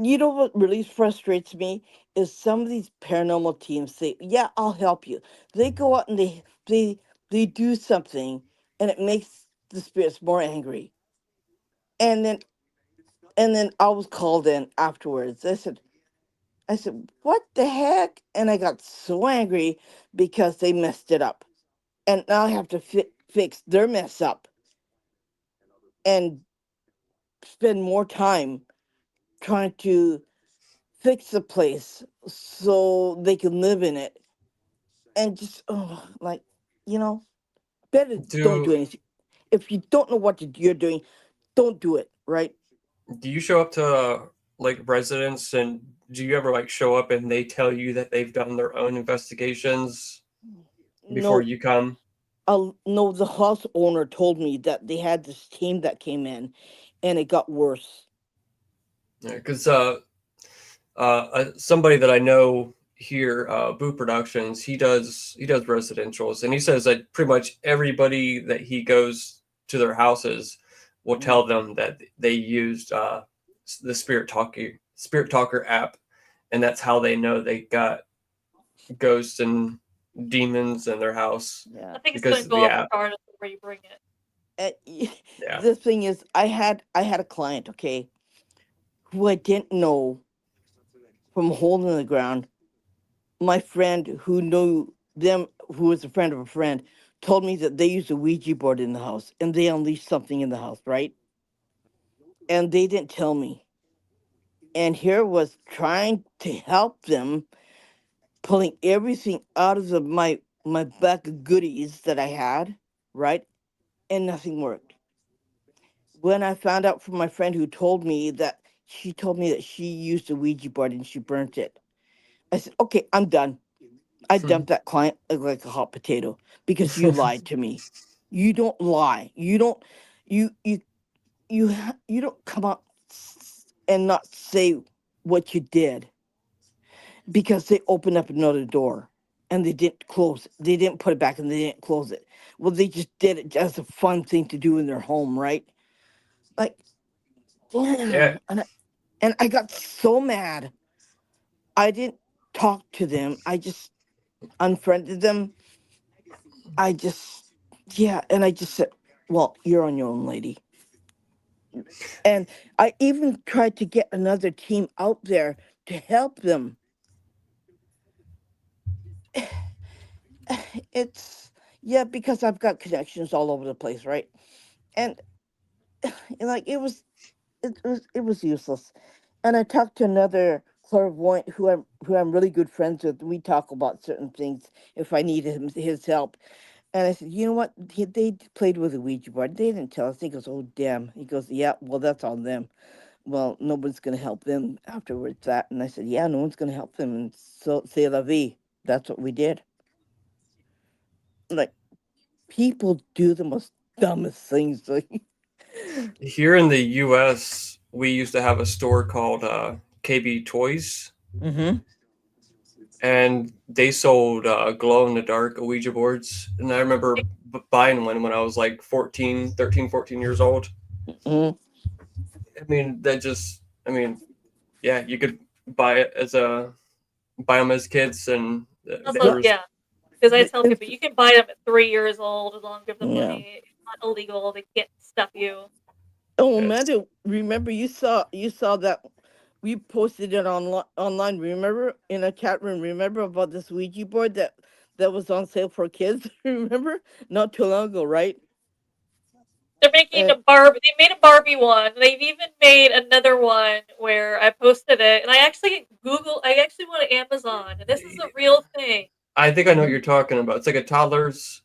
you know what really frustrates me is some of these paranormal teams say, "Yeah, I'll help you." They go out and they do something, and it makes the spirits more angry. And then I was called in afterwards. I said, "What the heck?" And I got so angry because they messed it up, and now I have to fix their mess up and spend more time trying to fix the place so they can live in it. And just like, you know, better don't do do anything. If you don't know what you're doing, don't do it, right? do you show up to like residents, and do you ever like show up and they tell you that they've done their own investigations before No, you come? no, the house owner told me that they had this team that came in and it got worse. Because somebody that I know here, Boo Productions, he does residentials, and he says that pretty much everybody that he goes to their houses will Mm. tell them that they used the Spirit Talker app, and that's how they know they got ghosts and demons in their house Yeah. I think it's gonna because of go the off app. regardless of where you bring it. And Yeah. the thing is, I had a client, okay, who I didn't know from a hole in the ground. My friend who knew them, who was a friend of a friend, told me that they used a Ouija board in the house and they unleashed something in the house, right? And they didn't tell me. And here was trying to help them, pulling everything out of my bag of goodies that I had, right? And nothing worked. When I found out from my friend who told me that she told me that she used a Ouija board and she burnt it, I said, "Okay, I'm done." I dumped that client like a hot potato because you lied to me. You don't lie. You don't. You you you don't come out and not say what you did because they opened up another door and they didn't close it. They didn't put it back and they didn't close it. Well, they just did it as a fun thing to do in their home, right? Like, Yeah. damn. And I got so mad. I didn't talk to them. I just unfriended them. I just, yeah, and I just said, "Well, you're on your own, lady." And I even tried to get another team out there to help them. It's, yeah, because I've got connections all over the place, right? And, and like it was useless. And I talked to another clairvoyant who I'm really good friends with. We talk about certain things if I needed his help. And I said, "You know what? They played with a Ouija board. They didn't tell us." He goes, "Oh, damn." He goes, "Yeah, well, that's on them. Well, nobody's going to help them afterwards." That, and I said, "Yeah, no one's going to help them." And so, c'est la vie. That's what we did. Like, people do the most dumbest things. Like, Here in the U.S., we used to have a store called KB Toys, mm-hmm, and they sold glow in the dark Ouija boards. And I remember buying one when I was like 14, 13, 14 years old. mm-hmm, I mean, I mean, yeah, you could buy it as a, buy them as kids, and there Also, yeah, was, yeah, because I tell people it's, you can buy them at 3 years old as long as you have the yeah. money. It's not illegal. They can't stop you. Oh, it's, Amanda, remember you saw that we posted it online. Remember in a chat room. Remember about this Ouija board that was on sale for kids. Remember not too long ago, right? They're making Uh, a Barbie. They made a Barbie one. They've even made another one where I posted it, and I actually went to Amazon, and this is a real thing. I think I know what you're talking about. It's like a toddler's.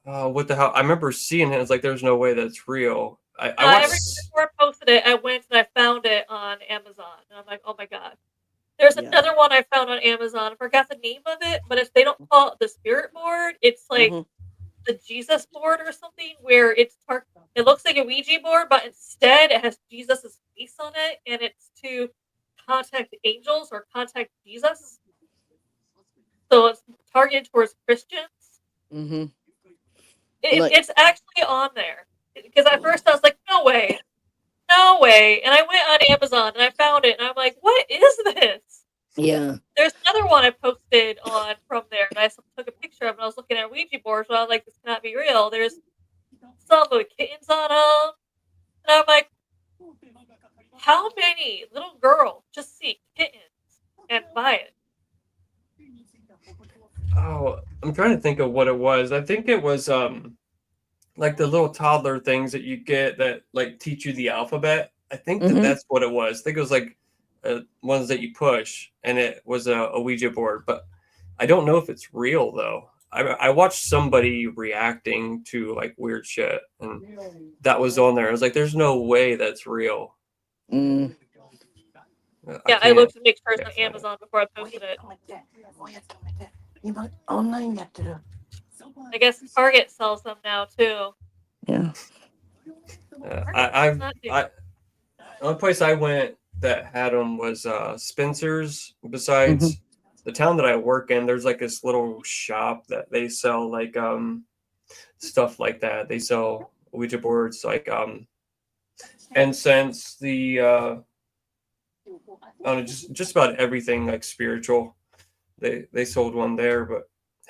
What the hell? I remember seeing it. It's like there's no way that's real. I watched. Before I posted it, I went and I found it on Amazon, and I'm like, oh my god. There's Yeah. another one I found on Amazon. I forgot the name of it, but if they don't call it the spirit board, it's like Mhm. the Jesus board or something, where it looks like a Ouija board, but instead it has Jesus' face on it, and it's to contact angels or contact Jesus. So it's targeted towards Christians. Mhm. Like, It's actually on there. Because at first I was like, no way, no way. And I went on Amazon and I found it, and I'm like, what is this? yeah. There's another one I posted on from there, and I took a picture of it. And I was looking at Ouija boards, and I was like, this cannot be real. There's some with kittens on them. And I'm like, how many little girls just see kittens and buy it? Oh, I'm trying to think of what it was. I think it was like the little toddler things that you get that like teach you the alphabet. I think that Mhm. that's what it was. I think it was like ones that you push, and it was a Ouija board. But I don't know if it's real though. I watched somebody reacting to like weird shit, and that was on there. I was like, "There's no way that's real." Mm. I Yeah, I can't looked to make sure it's can't on find it. Amazon before I posted it. I guess Target sells them now too. Yeah. Target does I've not do. I The only place I went that had them was Spencer's. Mhm. Besides the town that I work in, there's like this little shop that they sell like stuff like that. They sell Ouija boards, like incense, I don't know, just about everything like spiritual. They sold one there, but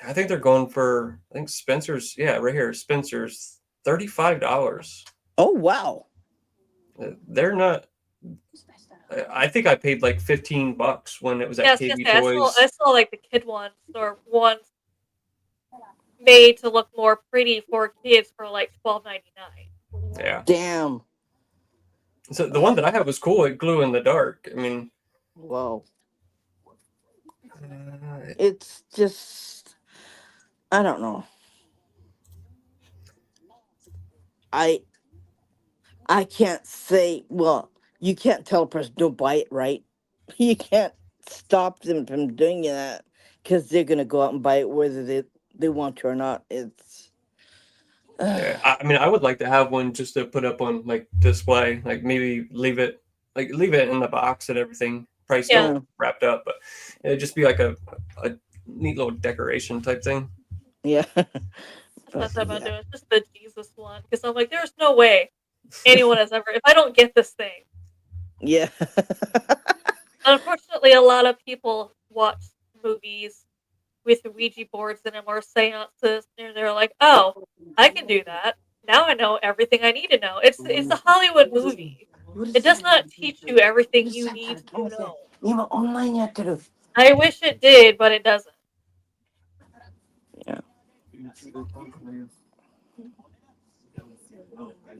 I think they're going for, I think Spencer's, yeah, right here, Spencer's, $35. Oh wow. They're not. I think I paid like $15 when it was at Yes, yes, KB yeah. I Toys. saw like the kid ones or ones made to look more pretty for kids for like $12.99. Yeah. Damn. So the one that I have was cool. It glue in the dark. I mean, Whoa. uh, It's just, I don't know. I I can't say, well, you can't tell a person don't buy it, right? You can't stop them from doing that because they're gonna go out and buy it whether they want to or not. It's yeah. I mean, I would like to have one just to put up on like display. Like maybe leave it in the box and everything. Probably Yeah, still wrapped up, but it'd just be like a neat little decoration type thing. yeah. that's what But I thought about yeah. doing. It's just the Jesus one because I'm like, there's no way anyone has ever. If I don't get this thing, Yeah. unfortunately, a lot of people watch movies with Ouija boards in them or seances, and they're like, "Oh, I can do that. Now I know everything I need to know." It's a Hollywood movie. It does not teach you everything you need to know. 今オンラインやってる。I wish it did, but it doesn't. Yeah.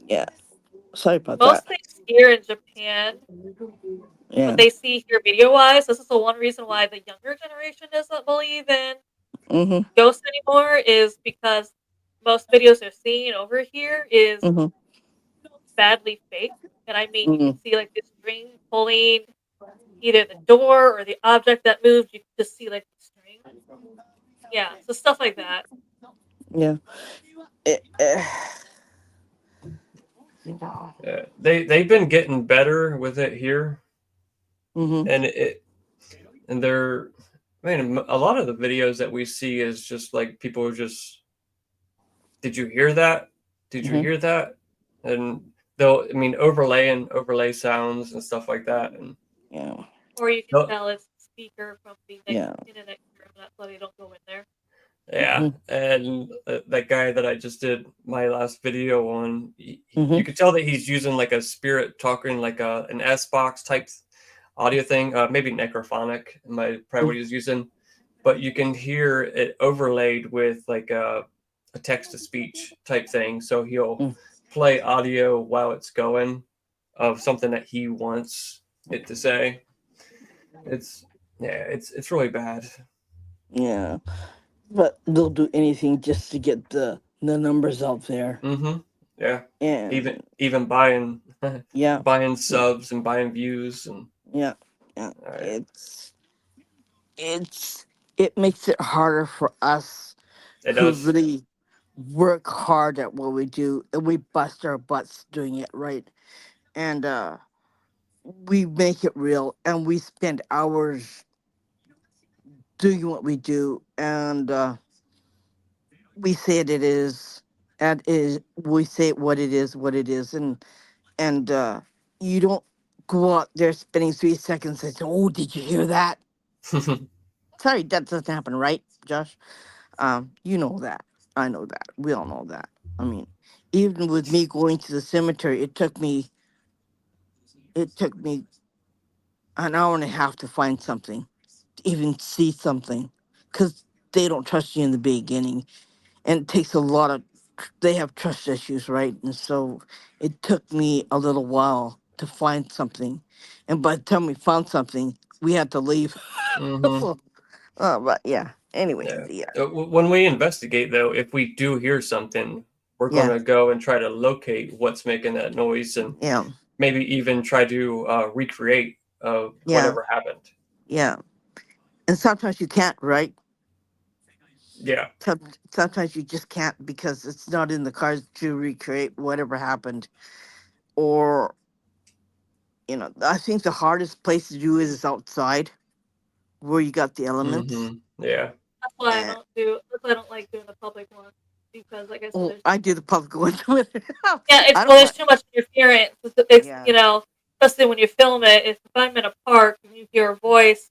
Yeah. Sorry about Most that. things here in Japan, what Yeah. they see here video wise, this is the one reason why the younger generation doesn't believe in Mhm. ghosts anymore, is because most videos they're seeing over here is Mhm. badly fake. And I mean, you can Mhm. see like this string pulling either the door or the object that moved. You can just see like the string. Yeah, so stuff like that. Yeah. It, They've been getting better with it here, mhm. and they're, I mean, a lot of the videos that we see is just like people are just, did you hear that? Did you Mhm. hear that? And they'll, I mean, overlay sounds and stuff like that, and Yeah. Or you can they'll- tell it's the speaker from the next Yeah. internet room. That's why they don't go in there. yeah. Mhm. And that guy that I just did my last video on, you Mhm. could tell that he's using like a spirit talking, like an S box type audio thing, maybe necrophonic, probably what he was using, but you can hear it overlaid with like a text to speech type thing. So he'll Mm. play audio while it's going of something that he wants it to say. It's yeah, it's really bad. Yeah, but they'll do anything just to get the numbers out there. Mm-hmm. Yeah. Even And even buying yeah, buying yeah, subs and buying views and yeah, yeah. yeah, It's it makes it harder for us it who does. really work hard at what we do, and we bust our butts doing it right. And we make it real, and we spend hours doing what we do, and we say it is, and is we say what it is, and you don't go out there spending 3 seconds and say, "Oh, did you hear that?" Sorry, that doesn't happen, right, Josh? You know that. I know that. We all know that. I mean, even with me going to the cemetery, it took me an hour and a half to find something, to even see something, because they don't trust you in the beginning, and it takes a lot of. They have trust issues, right? And so it took me a little while to find something, and by the time we found something, we had to leave. Mm-hmm. So, but yeah. Anyways, Yeah. yeah, When we investigate, though, if we do hear something, we're going yeah, to go and try to locate what's making that noise and yeah, maybe even try to recreate yeah, whatever happened. yeah. And sometimes you can't, right? Yeah. Sometimes you just can't because it's not in the cards to recreate whatever happened. Or, I think the hardest place to do is outside where you got the elements. Mm-hmm. Yeah. And That's why I don't like doing the public ones because, like I said, oh, there's I do the public ones with it. yeah, I well, don't there's mind. too much interference. It's Yeah, especially when you film it. If I'm in a park and you hear a voice,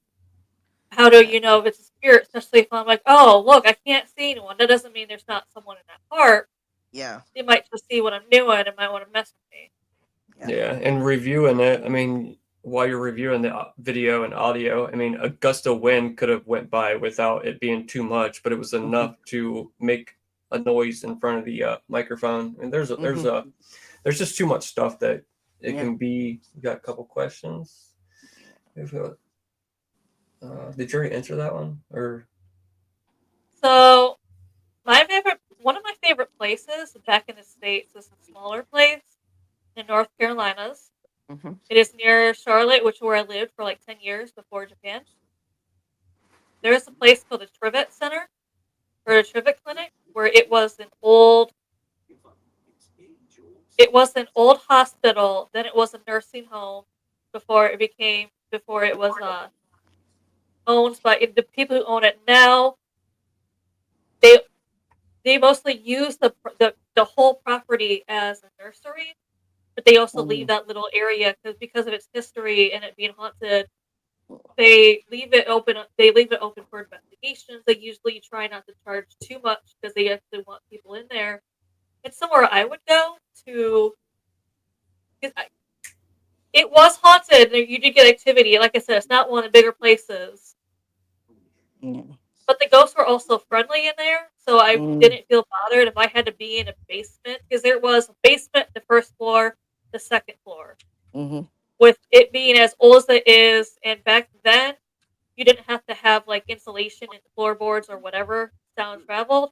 how do yeah, you know if it's a spirit? Especially if I'm like, oh, look, I can't see anyone. That doesn't mean there's not someone in that park. yeah, They might just see what I'm doing and might want to mess with me. yeah. Yeah. And reviewing it, I mean, while you're reviewing the video and audio, I mean, a gust of wind could have went by without it being too much, but it was Hmm. enough to make a noise in front of the microphone. And Hmm. there's just too much stuff that it Yeah. can be. We got a couple questions. Did you already answer that one? Or So one of my favorite places back in the States is a smaller place in North Carolinas. Hmm. It is near Charlotte, which is where I lived for like 10 years before Japan. There is a place called the Trivet Center or the Trivet Clinic where it was an old hospital, then it was a nursing home before it was owned by the people who own it now. They they mostly use the whole property as a nursery, but they also leave Hmm. that little area because of its history and it being haunted. They leave it open for investigations. They usually try not to charge too much because they actually want people in there. It's somewhere I would go to because it was haunted. You did get activity. Like I said, it's not one of the bigger places, Yeah. but the ghosts were also friendly in there, so I Mm-hmm. didn't feel bothered if I had to be in a basement because there was a basement, the first floor, the second floor. Hmm. With it being as old as it is, and back then you didn't have to have like insulation in floorboards or whatever sound traveled.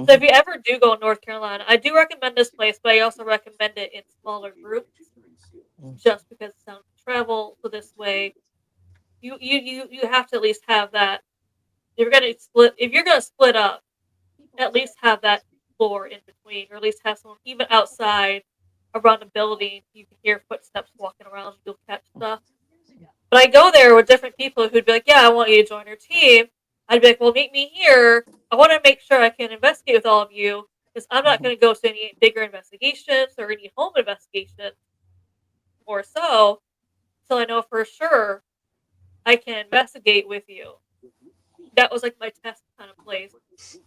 So if you ever do go to North Carolina, I do recommend this place, but I also recommend it in smaller groups just because the sound can travel. So this way, you have to at least have that. If you're gonna split up, at least have that floor in between, or at least have someone even outside around the building. You can hear footsteps walking around. You'll catch stuff. But I go there with different people who'd be like, "Yeah, I want you to join our team." I'd be like, "Well, meet me here. I want to make sure I can investigate with all of you because I'm not going to go to any bigger investigations or any home investigations or so until I know for sure I can investigate with you." That was like my test kind of place,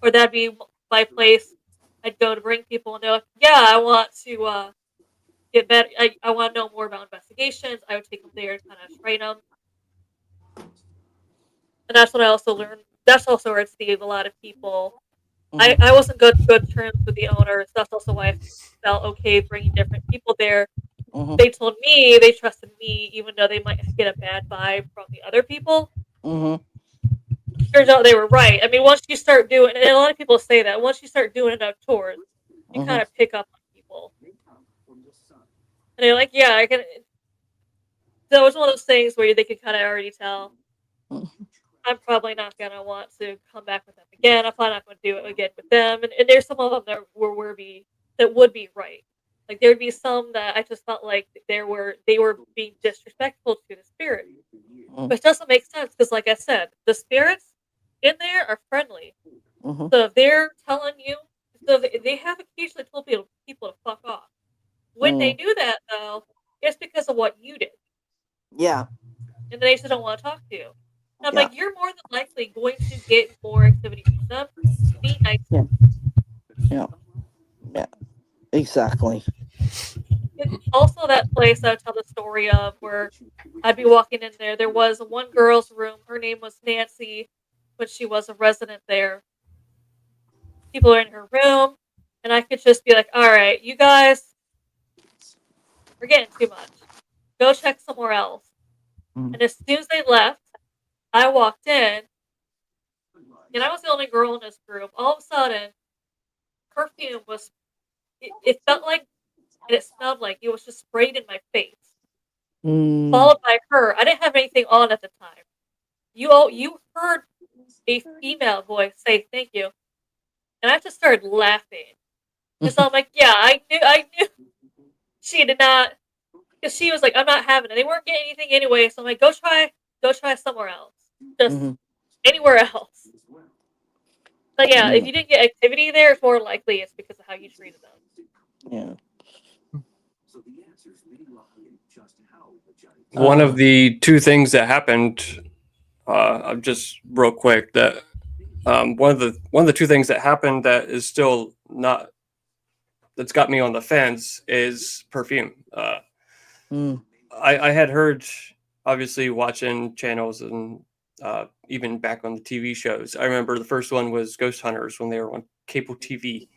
or that'd be my place. I'd go to bring people, and they're like, "Yeah, I want to get better. I want to know more about investigations." I would take them there and kind of train them, and that's what I also learned. That's also where I see a lot of people Mm-hmm. I wasn't good terms with the owners. That's also why I felt okay bringing different people there. Mm-hmm. They told me they trusted me, even though they might get a bad vibe from the other people. Mm-hmm. Turns out they were right. I mean, once you start doing, and a lot of people say that once you start doing enough tours, you Mm-hmm. kind of pick up on people, and they're like, "Yeah, I can." So it was one of those things where they could kind of already tell. I'm probably not gonna want to come back with them again. I'm probably not gonna do it again with them. And there's some of them that would be right. Like there would be some that I just felt like they were being disrespectful to the spirit, Mm-hmm. which doesn't make sense because, like I said, the spirits in there are friendly. Mm-hmm. So if they're telling you, so they have occasionally told people to fuck off. When they Mm. do that, though, it's because of what you did, Yeah. and they just don't want to talk to you. And I'm Yeah. like, you're more than likely going to get more activity from them. Be nice. Yeah. Yeah. Yeah. Exactly. It's also that place I tell the story of where I'd be walking in there. There was one girl's room. Her name was Nancy, when she was a resident there. People are in her room, and I could just be like, all right, you guys are getting too much. Go check somewhere else. Mm. And as soon as they left, I walked in, and I was the only girl in this group. All of a sudden, perfume was, it felt like, and it smelled like it was just sprayed in my face, Mm. followed by her. I didn't have anything on at the time. You heard a female voice say thank you, and I just started laughing. Because I'm like, yeah, I knew she did not, because she was like, I'm not having it. They weren't getting anything anyway, so I'm like, go try somewhere else, just Mm-hmm. anywhere else. But yeah, if Yeah. you didn't get activity there, it's more likely it's because of how you treated them. Yeah. One of the two things that happened, just real quick, that one of the two things that happened that is still not that's got me on the fence is perfume. Mm. I had heard, obviously, watching channels and even back on the TV shows. I remember the first one was Ghost Hunters when they were on cable TV,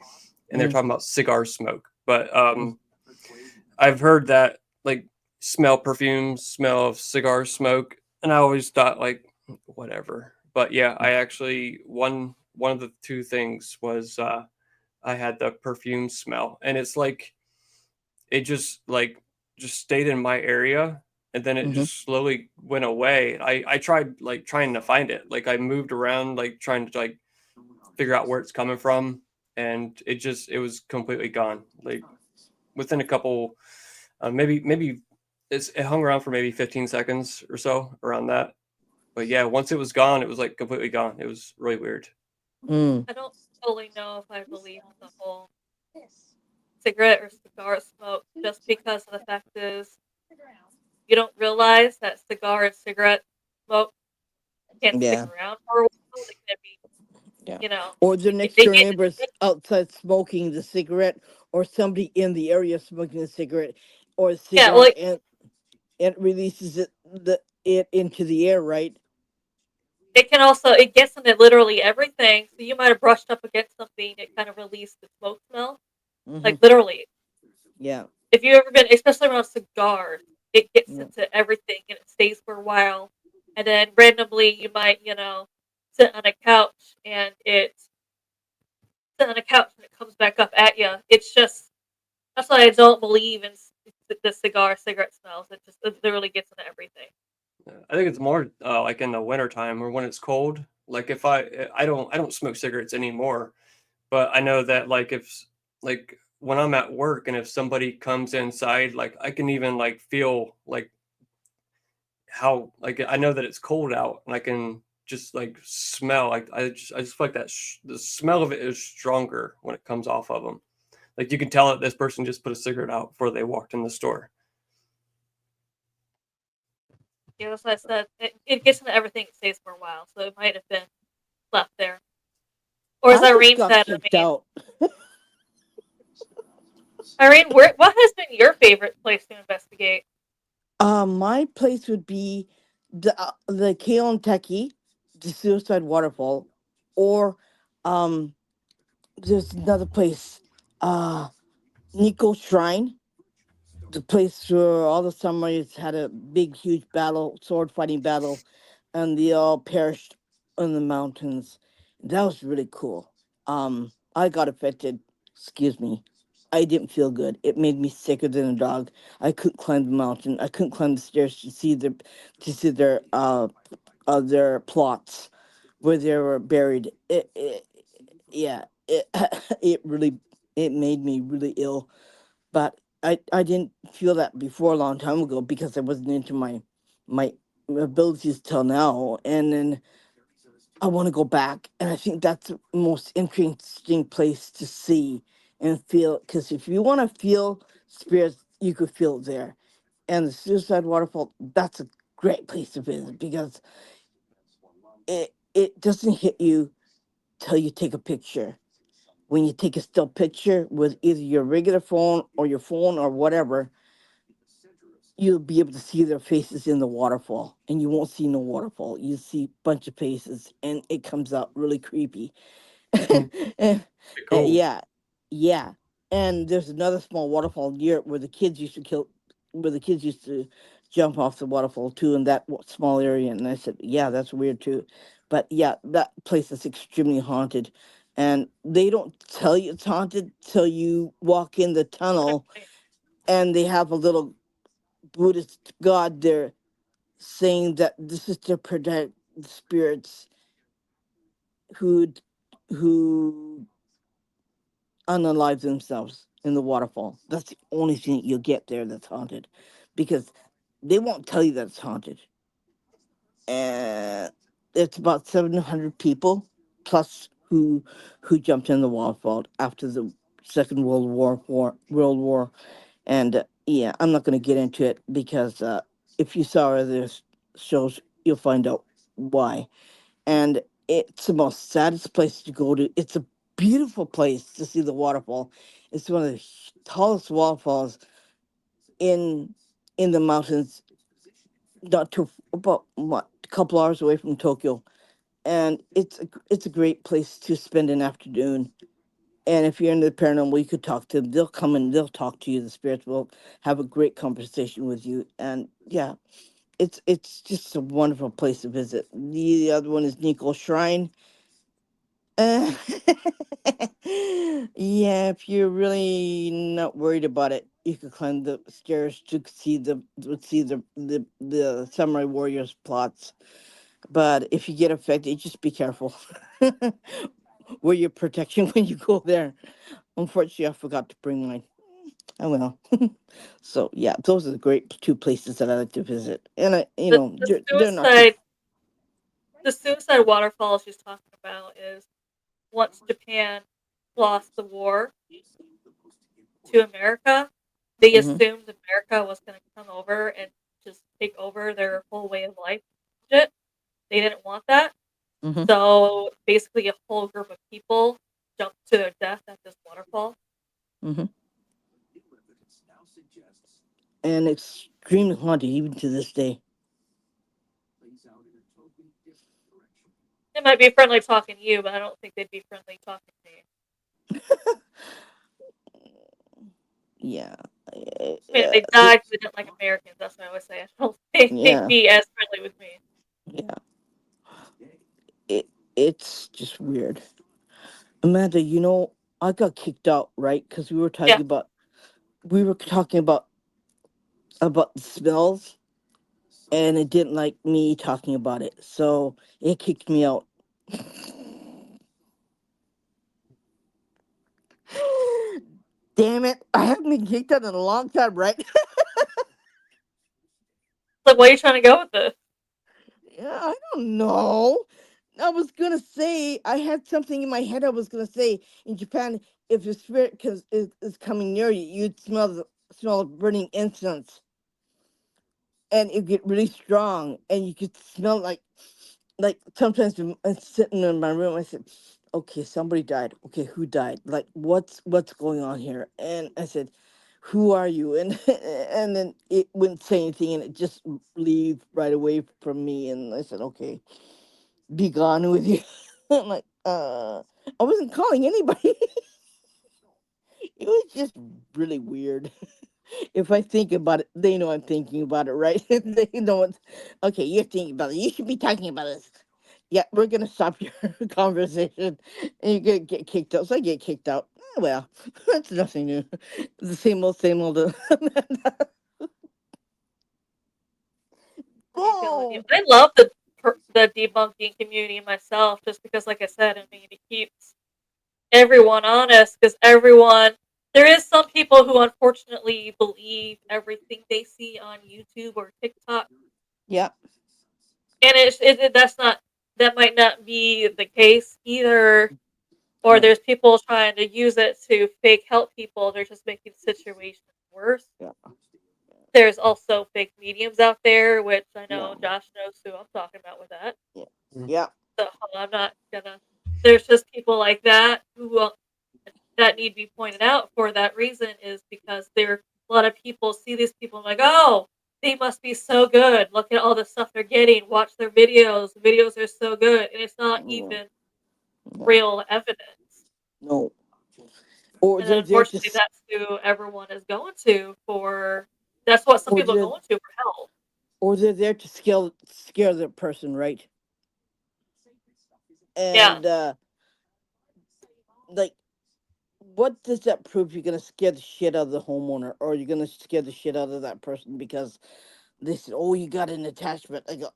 and they're Mm. talking about cigar smoke. But Mm. I've heard that like smell perfume, smell of cigar smoke, and I always thought like whatever. But yeah, I actually one of the two things was I had the perfume smell, and it's like it just stayed in my area, and then it Mm-hmm. just slowly went away. I tried like trying to find it, like I moved around like trying to like figure out where it's coming from, and it was completely gone like within a couple, maybe it hung around for maybe 15 seconds or so around that. But yeah, once it was gone, it was like completely gone. It was really weird. Mm. I don't fully know if I believe in the whole cigarette or cigar smoke, just because of the fact is you don't realize that cigar and cigarette smoke can't stick Yeah. around for a while. They can be, Yeah. you know, Or the next they door get neighbors outside smoking the cigarette, or somebody in the area smoking the cigarette or a yeah, cigar, like and it releases it into the air, right? it can also it gets into literally everything. So you might have brushed up against something, it kind of released the smoke smell. Mm-hmm. Like literally, Yeah. if you've ever been, especially around cigars, it gets Yeah. into everything and it stays for a while. And then randomly, you might, sit on a couch and it comes back up at you. It's just that's why I don't believe in the cigarette smells. It literally gets into everything. I think it's more like in the winter time or when it's cold. Like if I don't smoke cigarettes anymore, but I know that like if like when I'm at work and if somebody comes inside, like I can even like feel like how like I know that it's cold out and I can just like smell like I just feel like the smell of it is stronger when it comes off of them. Like you can tell that this person just put a cigarette out before they walked in the store. Yeah, that's what I said. It gets into everything. It stays for a while, so it might have been left there. Or as I just Irene got said, kicked out. Irene, what has been your favorite place to investigate? My place would be the Kale and Techie, the Suicide Waterfall, or um there's another place, uh, Nico Shrine, the place where all the samurais had a big, huge battle, sword fighting battle, and they all perished in the mountains. That was really cool. I got affected. Excuse me. I didn't feel good. It made me sicker than a dog. I couldn't climb the mountain. I couldn't climb the stairs to see their plots where they were buried. Yeah, it really it made me really ill. But I didn't feel that before a long time ago because I wasn't into my abilities till now. And then I want to go back, and I think that's the most interesting place to see and feel. Because if you want to feel spirits, you could feel it there. And the Suicide Waterfall, that's a great place to visit because it doesn't hit you till you take a picture. When you take a still picture with either your regular phone or your phone or whatever, you'll be able to see their faces in the waterfall, and you won't see no waterfall. You see a bunch of faces, and it comes out really creepy. Eh, Cool. yeah, yeah. And there's another small waterfall near it where the kids used to jump off the waterfall too, in that small area. And I said, yeah, that's weird too. But yeah, that place is extremely haunted, and they don't tell you it's haunted till you walk in the tunnel, and they have a little Buddhist god there saying that this is to protect the spirits who who unalive themselves in the waterfall. That's the only thing you'll get there that's haunted, because they won't tell you that it's haunted. And it's about 700 people plus who jumped in the waterfall after the Second World War. And yeah, I'm not going to get into it because if you saw other shows, you'll find out why. And it's the most saddest place to go to. It's a beautiful place to see the waterfall. It's one of the tallest waterfalls in the mountains, not too about what a couple hours away from Tokyo. And it's a great place to spend an afternoon. And if you're into the paranormal, you could talk to them. They'll come and they'll talk to you. The spirits will have a great conversation with you. And yeah, it's just a wonderful place to visit. The other one is Nico Shrine. Uh, yeah, if you're really not worried about it, you could climb the stairs to see the samurai warriors plots. But if you get affected, just be careful. Wear your protection when you go there. Unfortunately, I forgot to bring mine. Oh well. So yeah, those are the great two places that I like to visit, and The the they're not too. suicide waterfall she's talking about is once Japan lost the war to America, they Mm-hmm, assumed America was going to come over and just take over their whole way of life. Shit, they didn't want that. mm-hmm, So basically, a whole group of people jumped to their death at this waterfall. mm-hmm. And extremely haunted even to this day. It might be friendly talking to you, but I don't think they'd be friendly talking to me. Yeah, I mean, if they died because they didn't like Americans. That's what I always say. I don't think they'd yeah, be as friendly with me. yeah. It's just weird. Amanda, I got kicked out, right? Because Yeah. we were talking about the smells, and it didn't like me talking about it, so it kicked me out. Damn it! I haven't been kicked out in a long time, right? Like, where are you trying to go with this? Yeah, I don't know. I was gonna say I had something in my head. I was gonna say in Japan, if the spirit is coming near you, you'd smell of burning incense, and it get really strong, and you could smell like sometimes when I'm sitting in my room, I said, "Okay, somebody died. Okay, who died? Like, what's going on here?" And I said, "Who are you?" And and then it wouldn't say anything, and it just leave right away from me. And I said, "Okay, be gone with you." I'm like, I wasn't calling anybody. It was just really weird. If I think about it, they know I'm thinking about it, right? They know it's okay. You're thinking about it. You should be talking about this. Yeah, we're gonna stop your conversation, and you're gonna get kicked out. So I get kicked out. Well, that's nothing new. The same old, same old. I feel with you. Oh, I love the debunking community myself, just because, like I said, I mean, it keeps everyone honest. Because there is some people who unfortunately believe everything they see on YouTube or TikTok, yeah, and that might not be the case either. Or yeah, there's people trying to use it to fake help people. They're just making the situation worse. yeah, There's also fake mediums out there, which I yeah, know Josh knows who I'm talking about with that. yeah, Mm. yeah, So I'm not gonna. There's just people like that that need to be pointed out for that reason is because a lot of people see these people and like, oh, they must be so good. Look at all the stuff they're getting. Watch their videos. The videos are so good, and it's not yeah, even yeah. real evidence. No, or And then they're there to, unfortunately, that's who everyone is going to for. That's what some or people are they're going to for help. scare the person, right? Yeah. And like, what does that prove? You're gonna scare the shit out of the homeowner, or you're gonna scare the shit out of that person because they said, "Oh, you got an attachment." I go,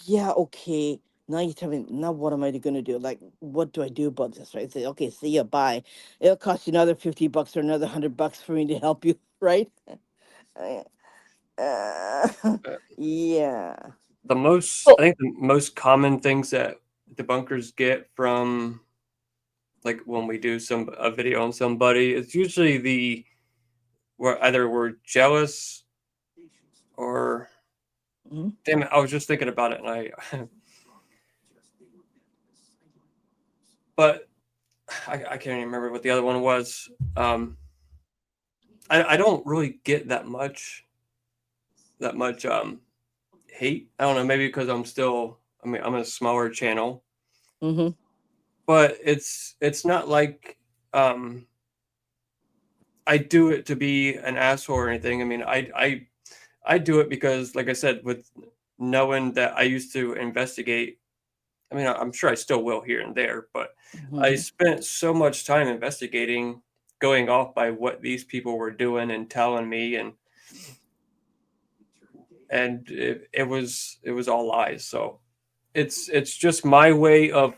"Yeah, okay." Now you tell me. Now what am I gonna do? Like, what do I do about this? Right? Say, okay, see ya, bye. It'll cost you another $50 or another $100 for me to help you, right? Uh, Uh, yeah. I think the most common things that debunkers get from like when we do a video on somebody, it's usually we're jealous or Mhm. damn it, I was just thinking about it and I but I can't even remember what the other one was. Um, I don't really get that much hate. I don't know, maybe because I mean I'm a smaller channel, Mhm. but it's not like um I do it to be an asshole or anything. I mean I do it because like I said, with knowing that I used to investigate, I mean I'm sure I still will here and there, but I Mhm. spent so much time investigating, going off by what these people were doing and telling me, and it was all lies. So it's just my way of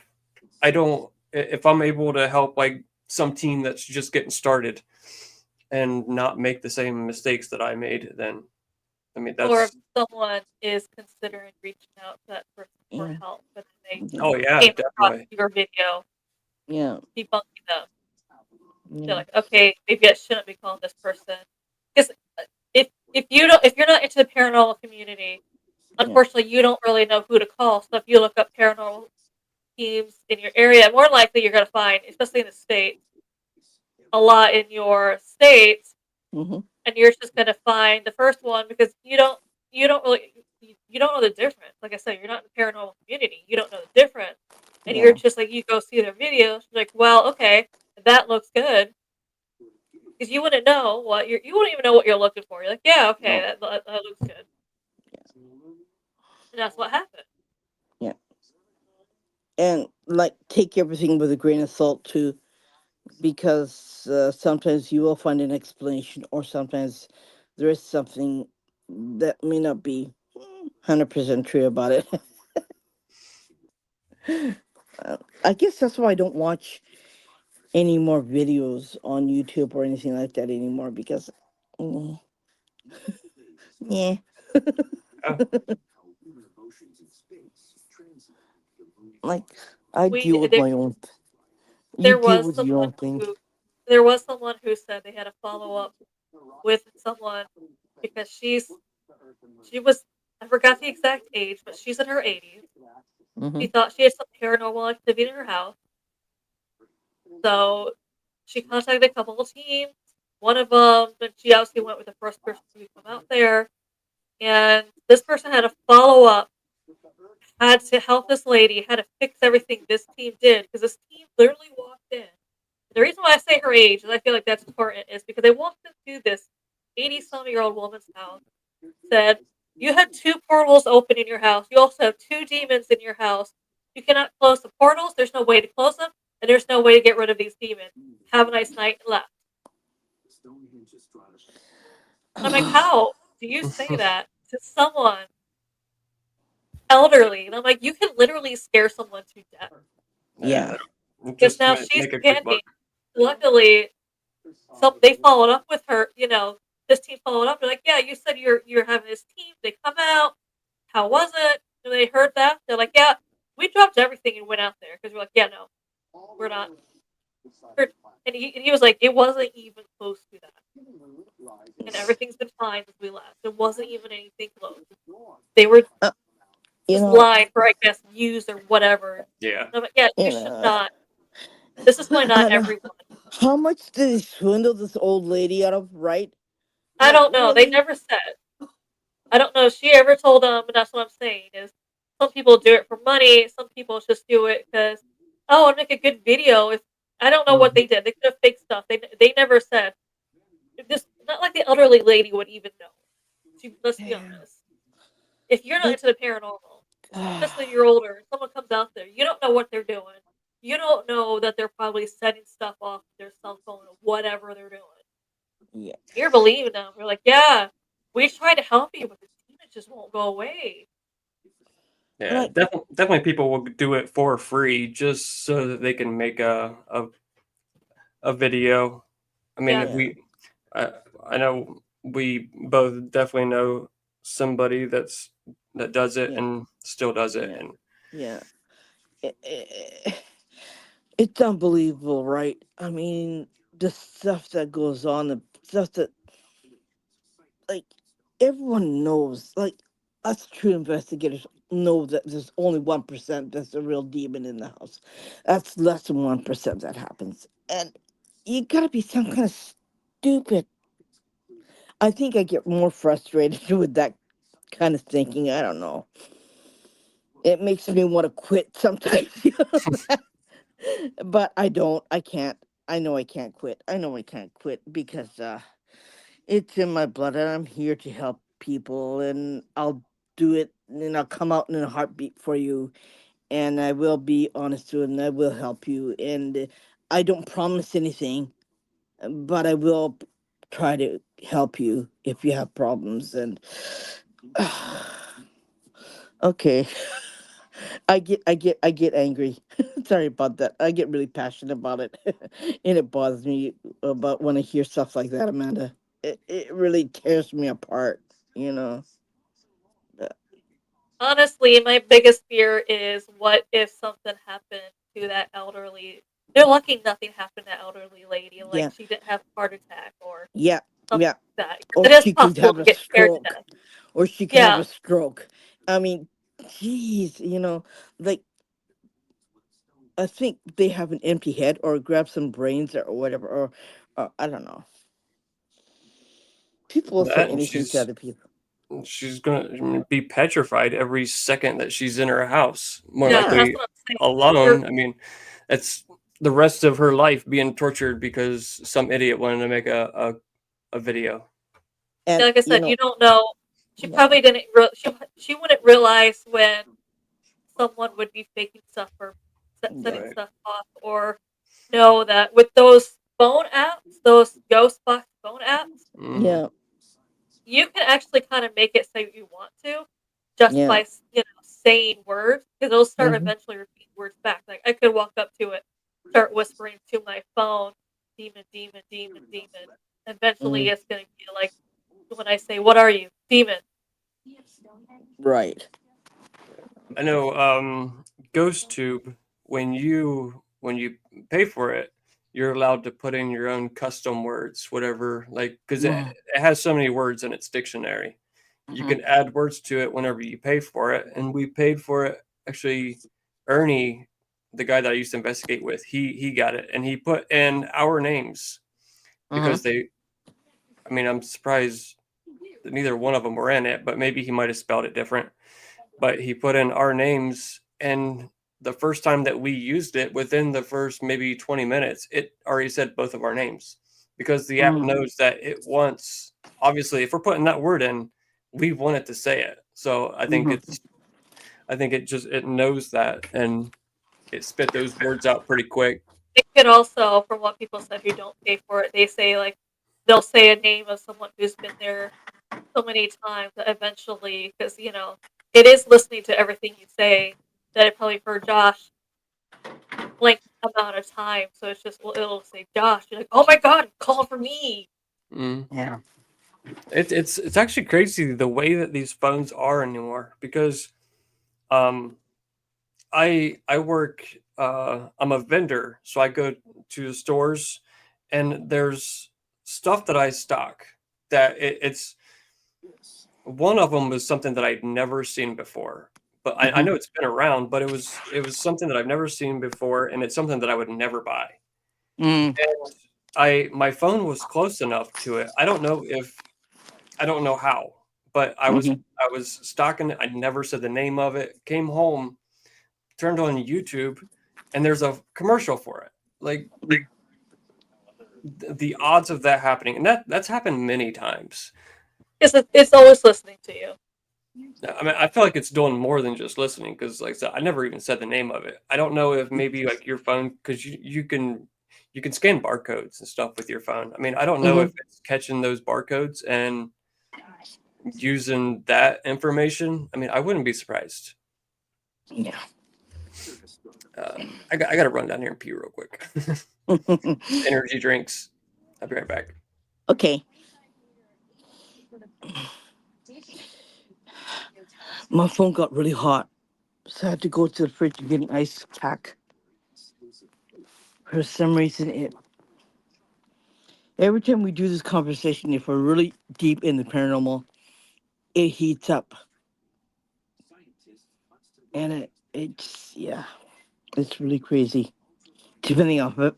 I don't if I'm able to help like some team that's just getting started and not make the same mistakes that I made, then I mean Or if that's someone is considering reaching out to that person for Yeah. help, but they Yeah. oh yeah, came across definitely. your video Yeah. debunking them, they're Yeah. like, okay, maybe I shouldn't be calling this person. Because if you're not into the paranormal community, Yeah. unfortunately, you don't really know who to call. So if you look up paranormal teams in your area, more likely you're going to find, especially in the states, a lot in your states, Mhm. and you're just going to find the first one because you don't know the difference. Like I said, you're not in the paranormal community. You don't know the difference, and you're Yeah. just like you go see their videos. You're like, well, okay, that looks good because you wouldn't know you wouldn't even know what you're looking for. You're like, yeah, okay, No. that looks good, and that's what happened. Yeah. And like, take everything with a grain of salt too, because sometimes you will find an explanation, or sometimes there is something that may not be 100% true about it. I guess that's why I don't watch any more videos on YouTube or anything like that anymore, because mm, yeah, Yeah. like, I We deal with there my own. You there deal was with your someone own thing. who there was someone who said they had a follow up with someone because she was I forgot the exact age, but she's in her 80s. Mm-hmm. She thought she had some paranormal activity in her house, so she contacted a couple of teams. One of them, but she obviously went with the first person to come out there, and this person had a follow up had to help this lady, had to fix everything this team did because this team literally walked in. The reason why I say her age, and I feel like that's important, is because they walked into this 80-some-year-old woman's house, said, "You had two portals open in your house. You also have two demons in your house. You cannot close the portals. There's no way to close them, and there's no way to get rid of these demons. Have a nice night," and left. I'm like, how do you say that to someone elderly? And I'm like, you can literally scare someone to death. Yeah. Because Just now she's make a quick standing. buck. Luckily, they followed up with her. This team followed up. They're like, "Yeah, you said you're having this team. They come out. How was it?" And they heard that. They're like, "Yeah, we dropped everything and went out there because we're like, yeah, no, we're not." And he was like, "It wasn't even close to that, and everything's been fine since we left. It wasn't even anything close. They were Uh, you just know, lying for, I guess, views or whatever." And Yeah. I'm like, "Yeah, you you should know, not. This is why not and everyone." how much did he swindle this old lady out of? Right? I Like don't know. They really? never said. I don't know if she ever told them, but that's what I'm saying is some people do it for money, some people just do it because, oh, I'd make a good video. If I don't know what Mhm. they did, they could have faked stuff. They never said. This not like the elderly lady would even know. Let's be Damn. honest. If you're not Like, into the paranormal, especially you're older, and someone comes out there, you don't know what they're doing. You don't know that they're probably setting stuff off their cell phone or whatever they're doing. yeah. You're believing them. You're like, yeah, we tried to help you, but the demons just won't go away. Yeah, Like, definitely people will do it for free just so that they can make a video. I Yeah. mean, yeah, I, I know we both definitely know somebody that does it yeah, and still does it, yeah, and yeah. It's unbelievable, right? I mean, the stuff that goes on, the stuff that, like, everyone knows, like, us true investigators know that there's only 1% that's a real demon in the house. That's less than 1% that happens. And you gotta be some kind of stupid. I think I get more frustrated with that kind of thinking. I don't know. It makes me want to quit sometimes. But I don't. I can't. I know I can't quit. I know I can't quit because it's in my blood and I'm here to help people and I'll do it and I'll come out in a heartbeat for you and I will be honest with you and I will help you and I don't promise anything, but I will try to help you if you have problems and okay. I get angry. Sorry about that. I get really passionate about it. And it bothers me about when I hear stuff like that, Amanda. It really tears me apart, you know. Uh, Honestly, my biggest fear is what if something happened to that elderly. They're lucky nothing happened to that elderly lady, like Yeah, she didn't have a heart attack or yeah, something yeah. like that. 'Cause Or it is she could possible have to a get scared to stroke. death. Or she could have a Yeah, stroke. I mean, jeez, like I think they have an empty head or grab some brains or whatever or I don't know. People will say that and anything to other people. she's gonna be petrified every second that she's in her house. More yeah, Yeah. that's likely what I'm saying. You're alone. I mean, it's the rest of her life being tortured because some idiot wanted to make a video. And like I said, you don't know. She yeah. probably didn't. She wouldn't realize when someone would be faking stuff or setting Yeah. Right. stuff off, or know that with those phone apps, those ghost box phone apps, Hmm. Yeah. you can actually kind of make it say what you want to, just Yeah. by saying words, because it'll start Hmm. eventually repeating words back. Like I could walk up to it, start whispering to my phone, "Demon, demon, demon, demon." Eventually, Mm. it's gonna be like when I say, "What are you, demon?" Right. I know GhostTube, when you pay for it, you're allowed to put in your own custom words, whatever, like because Mm. it has so many words in its dictionary. You Hmm. can add words to it whenever you pay for it, and we paid for it. Actually, Ernie, the guy that I used to investigate with, he got it, and he put in our names Hmm. because they. I mean, I'm surprised that neither one of them were in it, but maybe he might have spelled it different. but he put in our names, and the first time that we used it, within the first maybe 20 minutes, it already said both of our names, because the app Mm, knows that it wants, obviously, if we're putting that word in, we want it to say it. So mhm. I think it knows that, and it spit those words out pretty quick. It could also, from what people said who don't pay for it, they say like they'll say a name of someone who's been there so many times that eventually, because it is listening to everything you say, that it probably for Josh blank amount of time, so it's just it'll say Josh. You're like, oh my god, call for me. Mm. Yeah. It's actually crazy the way that these phones are anymore, because um I work, I'm a vendor, so I go to stores, and there's stuff that I stock that it's one of them was something that I'd never seen before. But I Mhm. know it's been around, but it was something that I've never seen before, and it's something that I would never buy. Mm, And my phone was close enough to it. I don't know how, but mhm. I was stocking it. I never said the name of it. Came home, turned on YouTube, and there's a commercial for it. Like, the odds of that happening, and that's happened many times. Because it's always listening to you. I mean, I feel like it's doing more than just listening, because, like I said, I never even said the name of it. I don't know if maybe like your phone, because you can scan barcodes and stuff with your phone. I mean, I don't know if Mhm. it's catching those barcodes and using that information. I mean, I wouldn't be surprised. Yeah. I got to run down here and pee real quick. Energy drinks. I'll be right back. Okay. My phone got really hot, so I had to go to the fridge and get an ice pack. For some reason, it every time we do this conversation, if we're really deep in the paranormal, it heats up, and it's yeah, it's really crazy. Depending on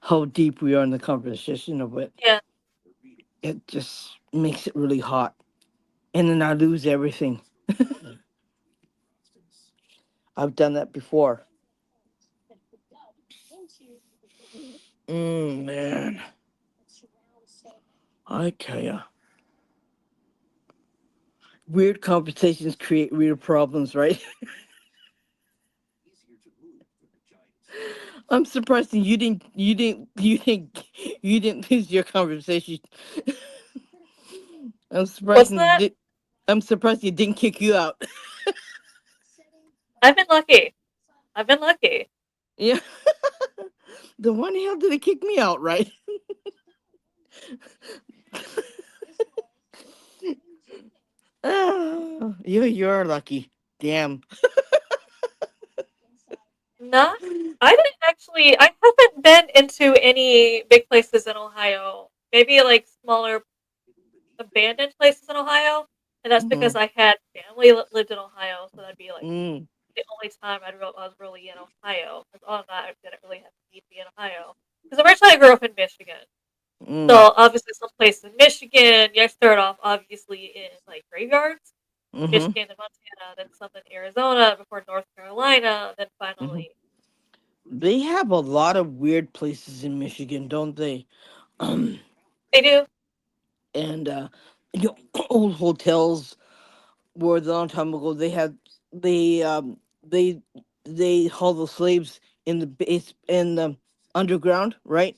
how deep we are in the conversation of it, Yeah, it just makes it really hot, and then I lose everything. I've done that before. Man, I tell ya, weird conversations create weird problems, right? I'm surprised that you didn't lose your conversation. I'm surprised what's that that? I'm surprised you didn't kick you out. I've been lucky. I've been lucky. Yeah. The one hell did it kick me out, right? Ah, you're lucky. Damn. Not. I didn't actually. I haven't been into any big places in Ohio. Maybe like smaller abandoned places in Ohio, and that's because Mm-hmm. I had family that lived in Ohio, so that'd be like Mm, the only time I was really in Ohio. Because on that, I didn't really have to be in Ohio. Because originally I grew up in Michigan, mm, so obviously some places in Michigan, you start off obviously in like graveyards, mm-hmm. Michigan and Montana, then some in Arizona before North Carolina, then Mm-hmm. finally They have a lot of weird places in Michigan, don't they? Um, they do. and you know, old hotels where a long time ago they they they hauled the slaves in the base in the underground, right?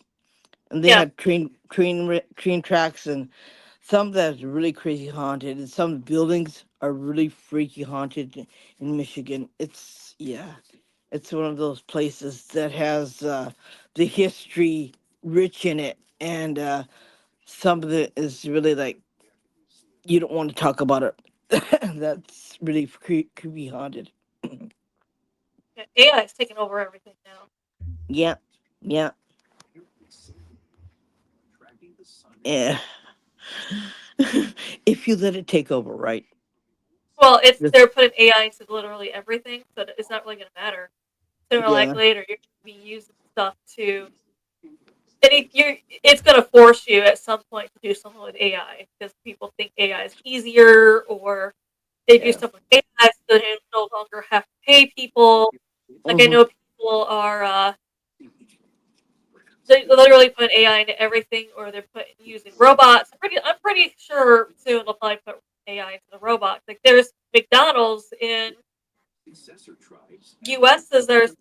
And they Yeah, had train tracks, and some of that is really crazy haunted, and some buildings are really freaky haunted in Michigan. It's yeah, it's one of those places that has the history rich in it, and some of it is really like you don't want to talk about it. That's really creepy haunted. yeah, AI is taking over everything now. Yeah, yeah, yeah. If you let it take over, right? Well, it's Just- they're putting AI into literally everything, so it's not really gonna matter. Sooner or like Yeah. later, you're gonna be using stuff to, and it's gonna force you at some point to do something with AI because people think AI is easier or they do Yeah. stuff with AI, so they no longer have to pay people. Like I Mm-hmm. know people are they literally put AI into everything, or they're using robots. I'm pretty sure soon they'll probably put AI into the robots. Like there's McDonald's in U.S. says there's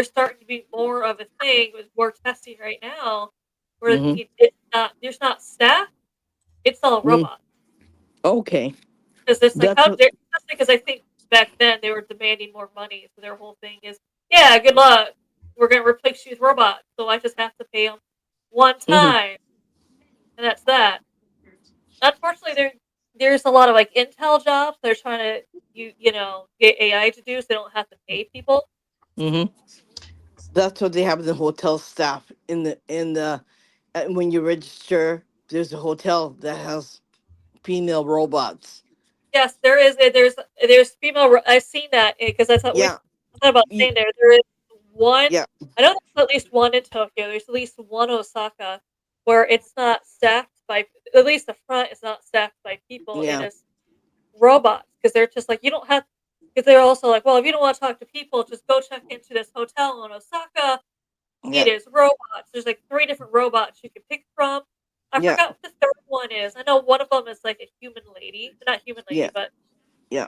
starting to be more of a thing with more testing right now, where Mm-hmm. it's not there's not staff, it's all Mm. robots. Okay. Because it's like That's how what. dare because I think back then they were demanding more money, so their whole thing is, yeah, good luck, we're gonna replace you with robots, so I just have to pay them one Mm-hmm. time, and that's that. Unfortunately, there's a lot of like Intel jobs they're trying to get AI to do, so they don't have to pay people. Mm-hmm. That's what they have in the hotel staff in the when you register. There's a hotel that has female robots. Yes, there's female. I've seen that because Yeah. I thought about You, saying there is one. yeah. I know there's at least one in Tokyo. There's at least one Osaka where it's not staffed by at least the front is not staffed by people. It Yeah. is robots because they're just like you don't have because they're also like, well, if you don't want to talk to people, just go check into this hotel in Osaka. It Yeah. is robots. There's like three different robots you can pick from. I Yeah. forgot what the third one is. I know one of them is like a human lady, not human Yeah. lady, but Yeah.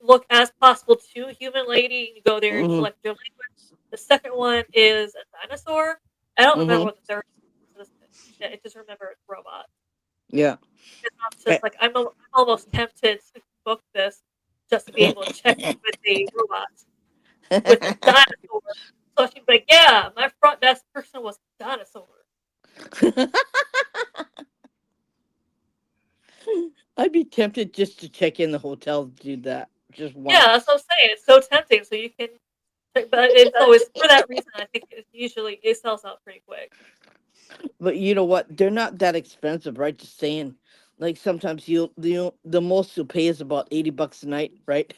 look as possible to human lady. You go there and Mm-hmm. select your language. The second one is a dinosaur. I don't remember Mm-hmm. what the third one is. Yeah, I just remember it's robot. Yeah. And I'm Eh, just like I'm almost tempted to book this just to be able to check in with the robot with a dinosaur. So she'd be like, "Yeah, my front desk person was a dinosaur." I'd be tempted just to check in the hotel to do that just Yeah, that's what once. I'm saying. It's so tempting. So you can, but it's always for that reason. I think it sells out pretty quick. But you know what? They're not that expensive, right? Just saying. Like sometimes the most you'll pay is about $80 a night, right?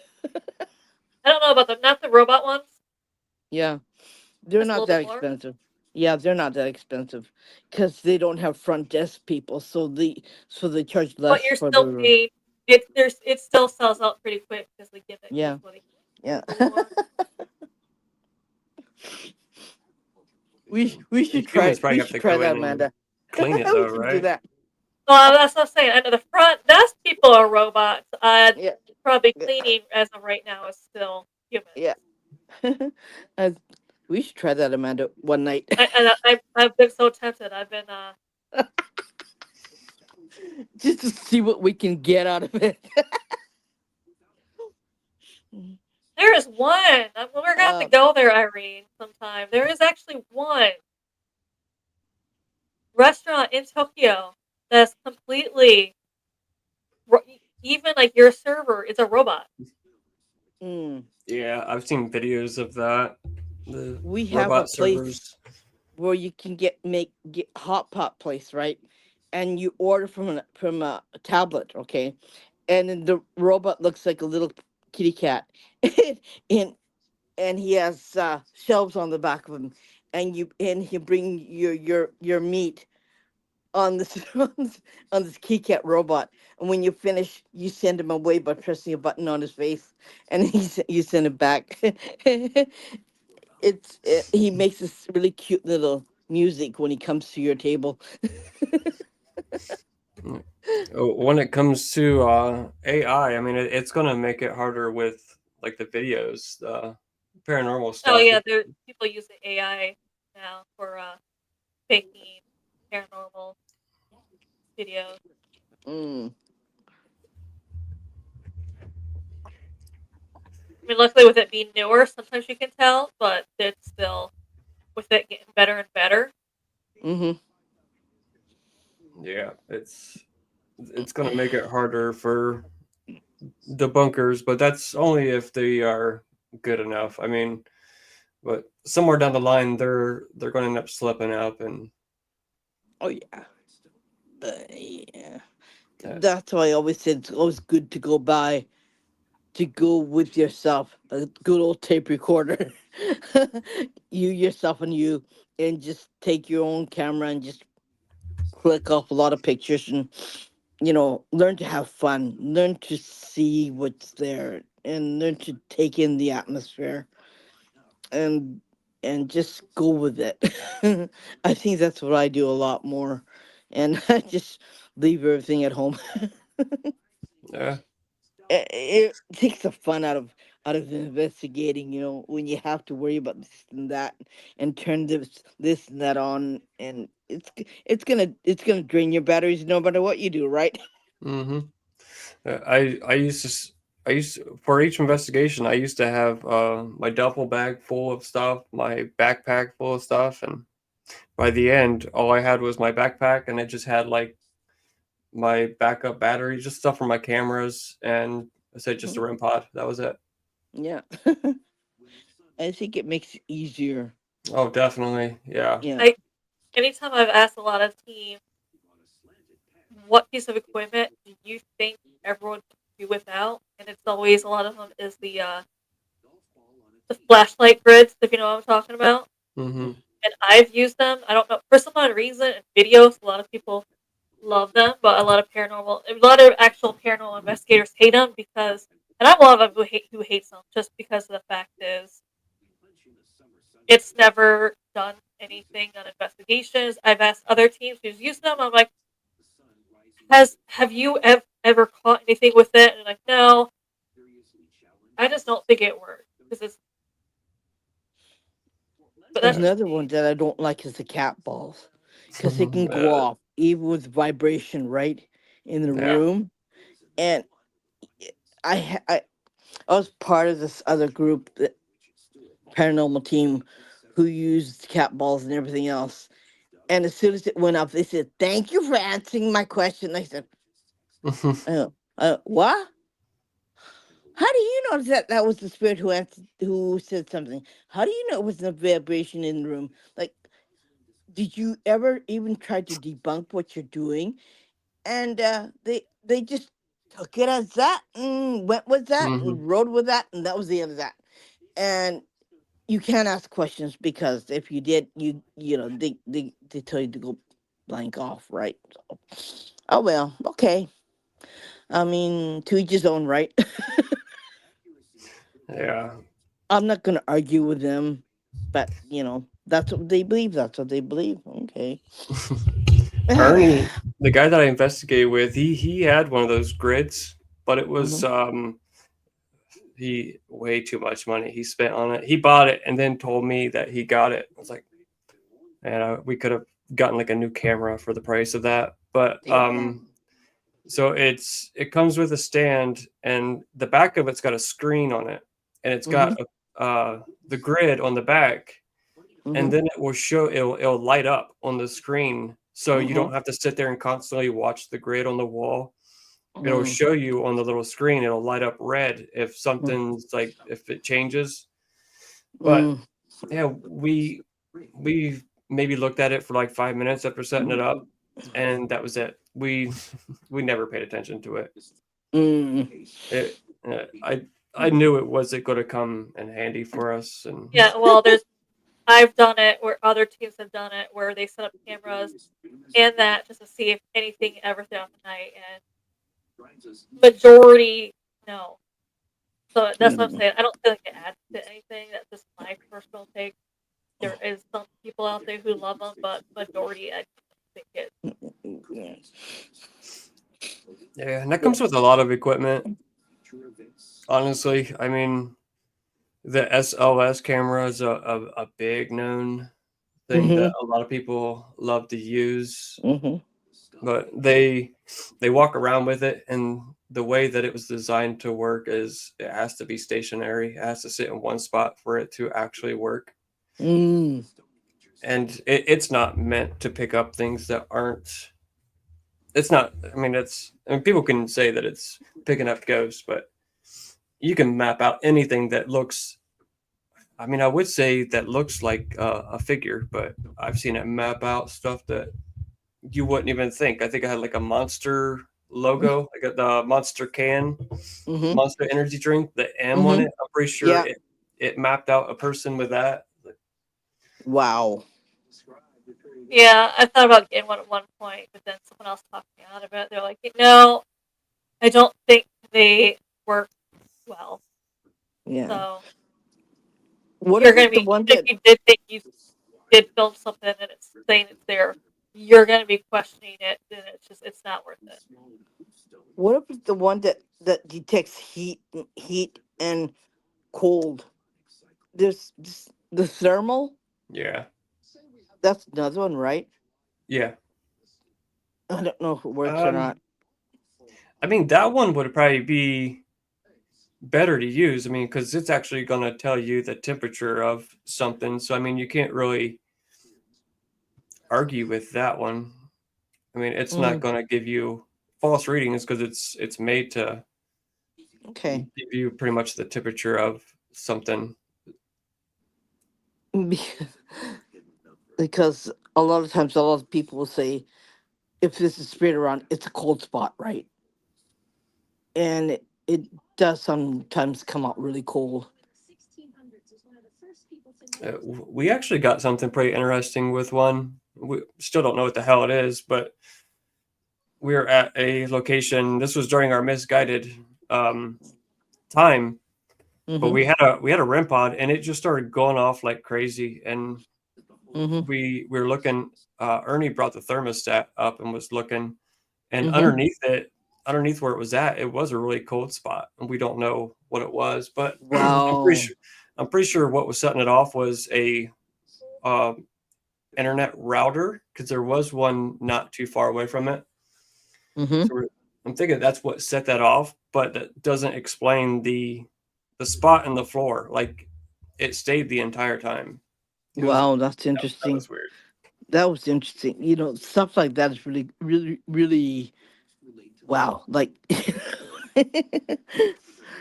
I don't know about not the robot ones. Yeah, they're Just a not little that bit more. expensive. Yeah, they're not that expensive because they don't have front desk people, so they charge But less you're for still the. paid. It still sells out pretty quick because the gimmick is Yeah, what they yeah. people want. We The should try humans it. probably We have should to try go that, in and Amanda. clean it We though, should do right? that. Well, that's what I'm saying. And the front desk people are robots. Yeah, Probably yeah, cleaning as of right now is still humans. yeah. Uh, we should try that, Amanda, one night. I've been so tempted. I've been Just to see what we can get out of it. there is one. We're gonna have to uh, go there, Irene, sometime. There is actually one restaurant in Tokyo that's completely even like your server is a robot. mm, Yeah, I've seen videos of that. The we have a robot place servers. where you can get hot pot place, right? And you order from a tablet, okay? And then the robot looks like a little kitty cat, and and he has shelves on the back of him, and he bring your meat on this on this kitty cat robot, and when you finish, you send him away by pressing a button on his face, and you send him back. He makes this really cute little music when he comes to your table. Mm. When it comes to AI, I mean, it's gonna make it harder with like the videos, the paranormal Oh stuff. yeah, there people use the AI now for faking paranormal videos. Mm. I mean, luckily with it being newer, sometimes you can tell, but it's still with it getting better and better. Mm-hmm. Yeah, it's gonna make it harder for debunkers, but that's only if they are good enough. I mean, but somewhere down the line, they're going to end up slipping up, and Oh yeah. Yeah. uh, That's why I always said it's always good to go with yourself, a good old tape recorder. You yourself and you, and just take your own camera and just click off a lot of pictures, learn to have fun, learn to see what's there, and learn to take in the atmosphere, and just go with it. I think that's what I do a lot more, and I just leave everything at home. Yeah. It takes the fun out of investigating. When you have to worry about this and that, and turn this and that on, and it's gonna drain your batteries no matter what you do, right? Mm-hmm. I used to for each investigation I used to have my duffel bag full of stuff, my backpack full of stuff, and by the end all I had was my backpack, and it just had like my backup battery, just stuff for my cameras, and I said just a Mhm. REM pod. That was it. Yeah. I think it makes it easier. Oh, definitely. Yeah. Yeah. I anytime I've asked a lot of teams, what piece of equipment do you think everyone could do without? And it's always a lot of them is the flashlight grids, if you know what I'm talking about. Mm-hmm. And I've used them. I don't know for some odd reason in videos, a lot of people love them, but a lot of actual paranormal investigators hate them because, and I'm one of them who hates them just because of the fact is it's never done anything on investigations. I've asked other teams who's used them. I'm like, have you ever caught anything with it? And they're like, no, I just don't think it works because it's. But that's just Another one me. that I don't like is the cat balls, because they can go off even with vibration right in the Yeah. Yeah, room. And I ha- I was part of this other group, the paranormal team, who used cat balls and everything else. And as soon as it went up, they said, "Thank you for answering my question." I said, "What? How do you know that was the spirit who answered, who said something? How do you know it was a vibration in the room? Like, did you ever even try to debunk what you're doing?" And they just took it as that, and went with that, Mm-hmm. and rode with that, and that was the end of that. And you can't ask questions, because if you did, they tell you to go blank off, right? So, oh well, okay. I mean, to each his own, right? Yeah. I'm not gonna argue with them, but that's what they believe. That's what they believe. Okay. Ernie, the guy that I investigated with, he had one of those grids, but it was Mhm. he way too much money he spent on it. He bought it and then told me that he got it. I was like, man, we could have gotten like a new camera for the price of that. But Yeah. so it comes with a stand, and the back of it's got a screen on it, and it's got Mhm. the grid on the back, and Mhm. then it will show it'll light up on the screen, so you Mhm. don't have to sit there and constantly watch the grid on the wall. It'll Mhm. show you on the little screen. It'll light up red if Mhm. something's like if it changes. But Mhm. yeah, we maybe looked at it for like 5 minutes after setting it up, and that was it. We never paid attention to it. Mhm. It I knew it wasn't going to come in handy for us, and yeah. Well, I've done it where other teams have done it where they set up cameras and that just to see if anything ever throughout the night, and majority no. So that's what I'm Mhm. saying. I don't feel like it adds to anything. That's just my personal take. There is some people out there who love them, but majority I think it. yeah, and that Yeah. comes with a lot of equipment. Honestly, I mean, the SLS camera is a big known thing that Mhm. a lot of people love to use, Mhm. but they walk around with it, and the way that it was designed to work is it has to be stationary. It has to sit in one spot for it to actually work, Mm. and it's not meant to pick up things that aren't. It's not. I mean, people can say that it's picking up ghosts, but you can map out anything that looks. I mean, I would say that looks like a figure, but I've seen it map out stuff that you wouldn't even think. I think I had like a monster logo, like the monster can, Mhm. monster energy drink, the M on Mhm. it. I'm pretty sure Yeah. it mapped out a person with that. Wow. Yeah, I thought about getting one at one point, but then someone else talked me out of it. They're like, no, I don't think they work well. Yeah. So What you're gonna about the be, one even if that? you did think you did film something and it's saying it's there, you're gonna be questioning it, and it's not worth it. What about the one that detects heat and cold? The thermal. Yeah, That's another one, right? yeah. I don't know if it works or Um, not. I mean that one would probably be better to use. I mean, because it's actually going to tell you the temperature of something. So I mean, you can't really argue with that one. I mean, it's not Mm, going to give you false readings because it's made to okay. give you pretty much the temperature of something. Because a lot of times, a lot of people will say, if there's a spirit around, it's a cold spot, right? And it does sometimes come out really cold. We actually got something pretty interesting with one. We still don't know what the hell it is, but we were at a location. This was during our misguided um, time, but Mm-hmm. we had a REM pod, and it just started going off like crazy. And Mm-hmm. we were looking. Ernie brought the thermostat up and was looking, and Mm-hmm. underneath where it was at, it was a really cold spot, and we don't know what it was, but Wow. I'm pretty sure what was setting it off was a um, internet router because there was one not too far away from it. Mm-hmm. So I'm thinking that's what set that off, but that doesn't explain the spot in the floor. Like it stayed the entire time. It was Wow, that's that interesting. was weird. That was interesting. Stuff like that is really, really, really wow. Like,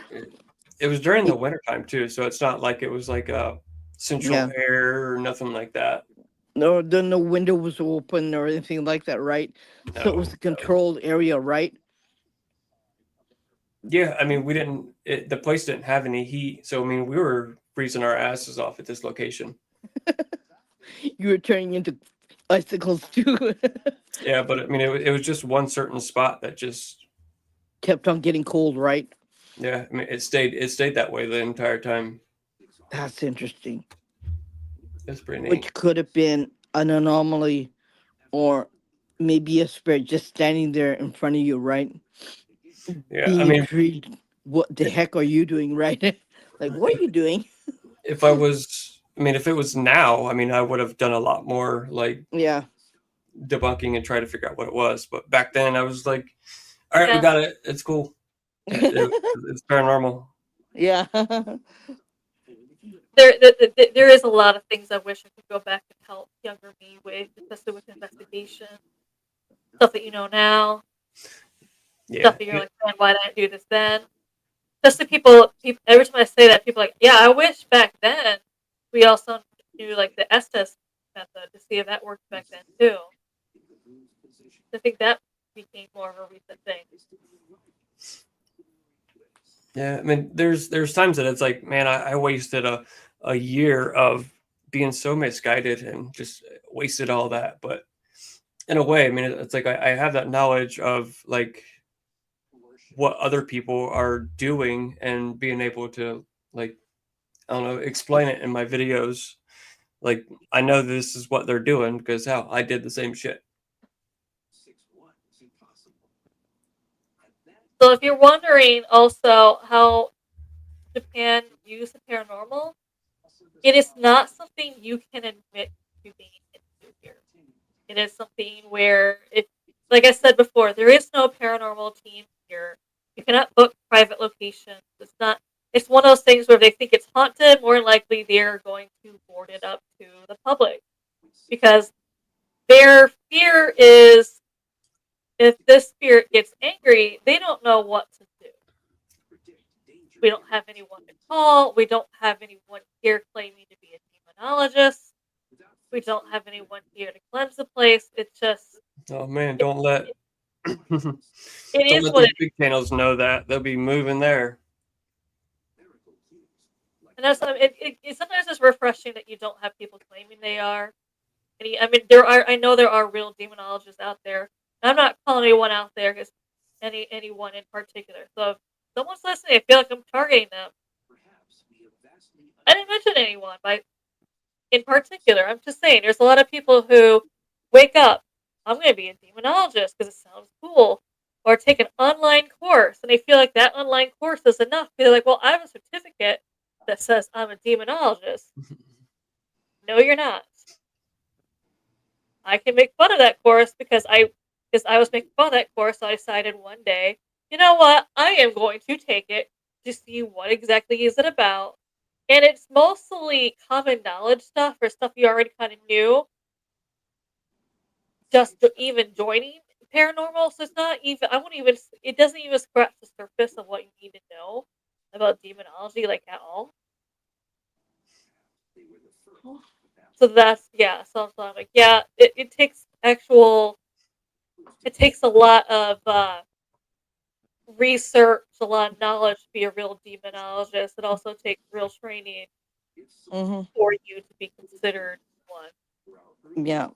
It, it was during the winter time too, so it's not like it was like a central yeah. air or nothing like that. No, no window was open or anything like that, right? So it No, was a no. controlled area, right? Yeah, I mean, we didn't. The place didn't have any heat, so I mean, we were freezing our asses off at this location. You were turning into icicles too. Yeah, but I mean, it was just one certain spot that just Kept on getting cold, right? yeah. I mean, it stayed that way the entire time. That's interesting. It's pretty neat. Which could have been an anomaly or maybe a spirit just standing there in front of you, right? Yeah, I Being mean, intrigued. What the heck are you doing, right? Like, what are you doing? if I was, I mean, if it was now, I mean, I would have done a lot more like Yeah. debunking and try to figure out what it was. But back then, I was like, all right, we Yeah, got it. It's cool. It's paranormal. Yeah. there is a lot of things I wish I could go back and help younger me with, especially with investigation stuff that you know now, stuff Yeah, that you're like, man, why didn't I do this then? Especially people. Every time I say that, people are like, yeah, I wish back then we also knew like the Estes method to see if that worked back then too. I think that became more of a recent thing. yeah. I mean, there's times that it's like, man, I wasted a year of being so misguided and just wasted all that. But in a way, I mean, it's like I have that knowledge of like what other people are doing and being able to like I don't know explain it in my videos. Like I know this is what they're doing because how I did the same shit. So if you're wondering also how Japan views the paranormal, it is not something you can admit to being into here. It is something where, if, like I said before, there is no paranormal team here. You cannot book private locations. It's not. It's one of those things where if they think it's haunted, more than likely they're going to board it up to the public because their fear is if this spirit gets angry, they don't know what to do. We don't have anyone to call. We don't have anyone here claiming to be a demonologist. We don't have anyone here to cleanse the place. It's just Oh man, it, don't let it, don't it is let what these it is. big channels know that they'll be moving there. And that's sometimes it's refreshing that you don't have people claiming they are. I mean, there are. I know there are real demonologists out there. And I'm not calling anyone out there because anyone in particular. So if someone's listening, I feel like I'm targeting them. I didn't mention anyone by in particular. I'm just saying there's a lot of people who wake up. I'm going to be a demonologist because it sounds cool, or take an online course, and they feel like that online course is enough. They're like, well, I have a certificate that says I'm a demonologist. No, you're not. I can make fun of that course because I was making fun of that course. So I decided one day, you know what, I am going to take it to see what exactly is it about. And it's mostly common knowledge stuff or stuff you already kind of knew, just even joining paranormal. So it's not even. I won't even. It doesn't even scratch the surface of what you need to know about demonology, like at all. So that's yeah. So I'm like, yeah, it takes actual. It takes a lot of research, a lot of knowledge to be a real demonologist. It also takes real training Mm-hmm. for you to be considered one. Yeah.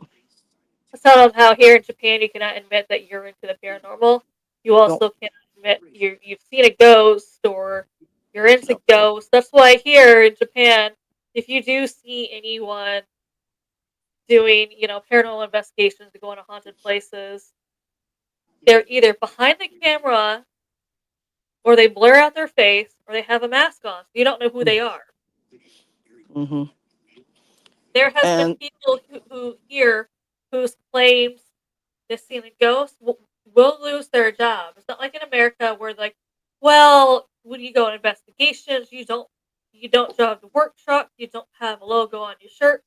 It's not of how here in Japan you cannot admit that you're into the paranormal. You Nope. also cannot admit you've seen a ghost or you're into Nope. ghosts. That's why here in Japan, if you do see anyone doing, paranormal investigations to go into haunted places, they're either behind the camera or they blur out their face or they have a mask on. So you don't know who they are. Mm-hmm. There has been And people who here whose claims they've seen a ghost will lose their job. It's not like in America where like, well, when you go on investigations, you don't drive the work truck, you don't have a logo on your shirt,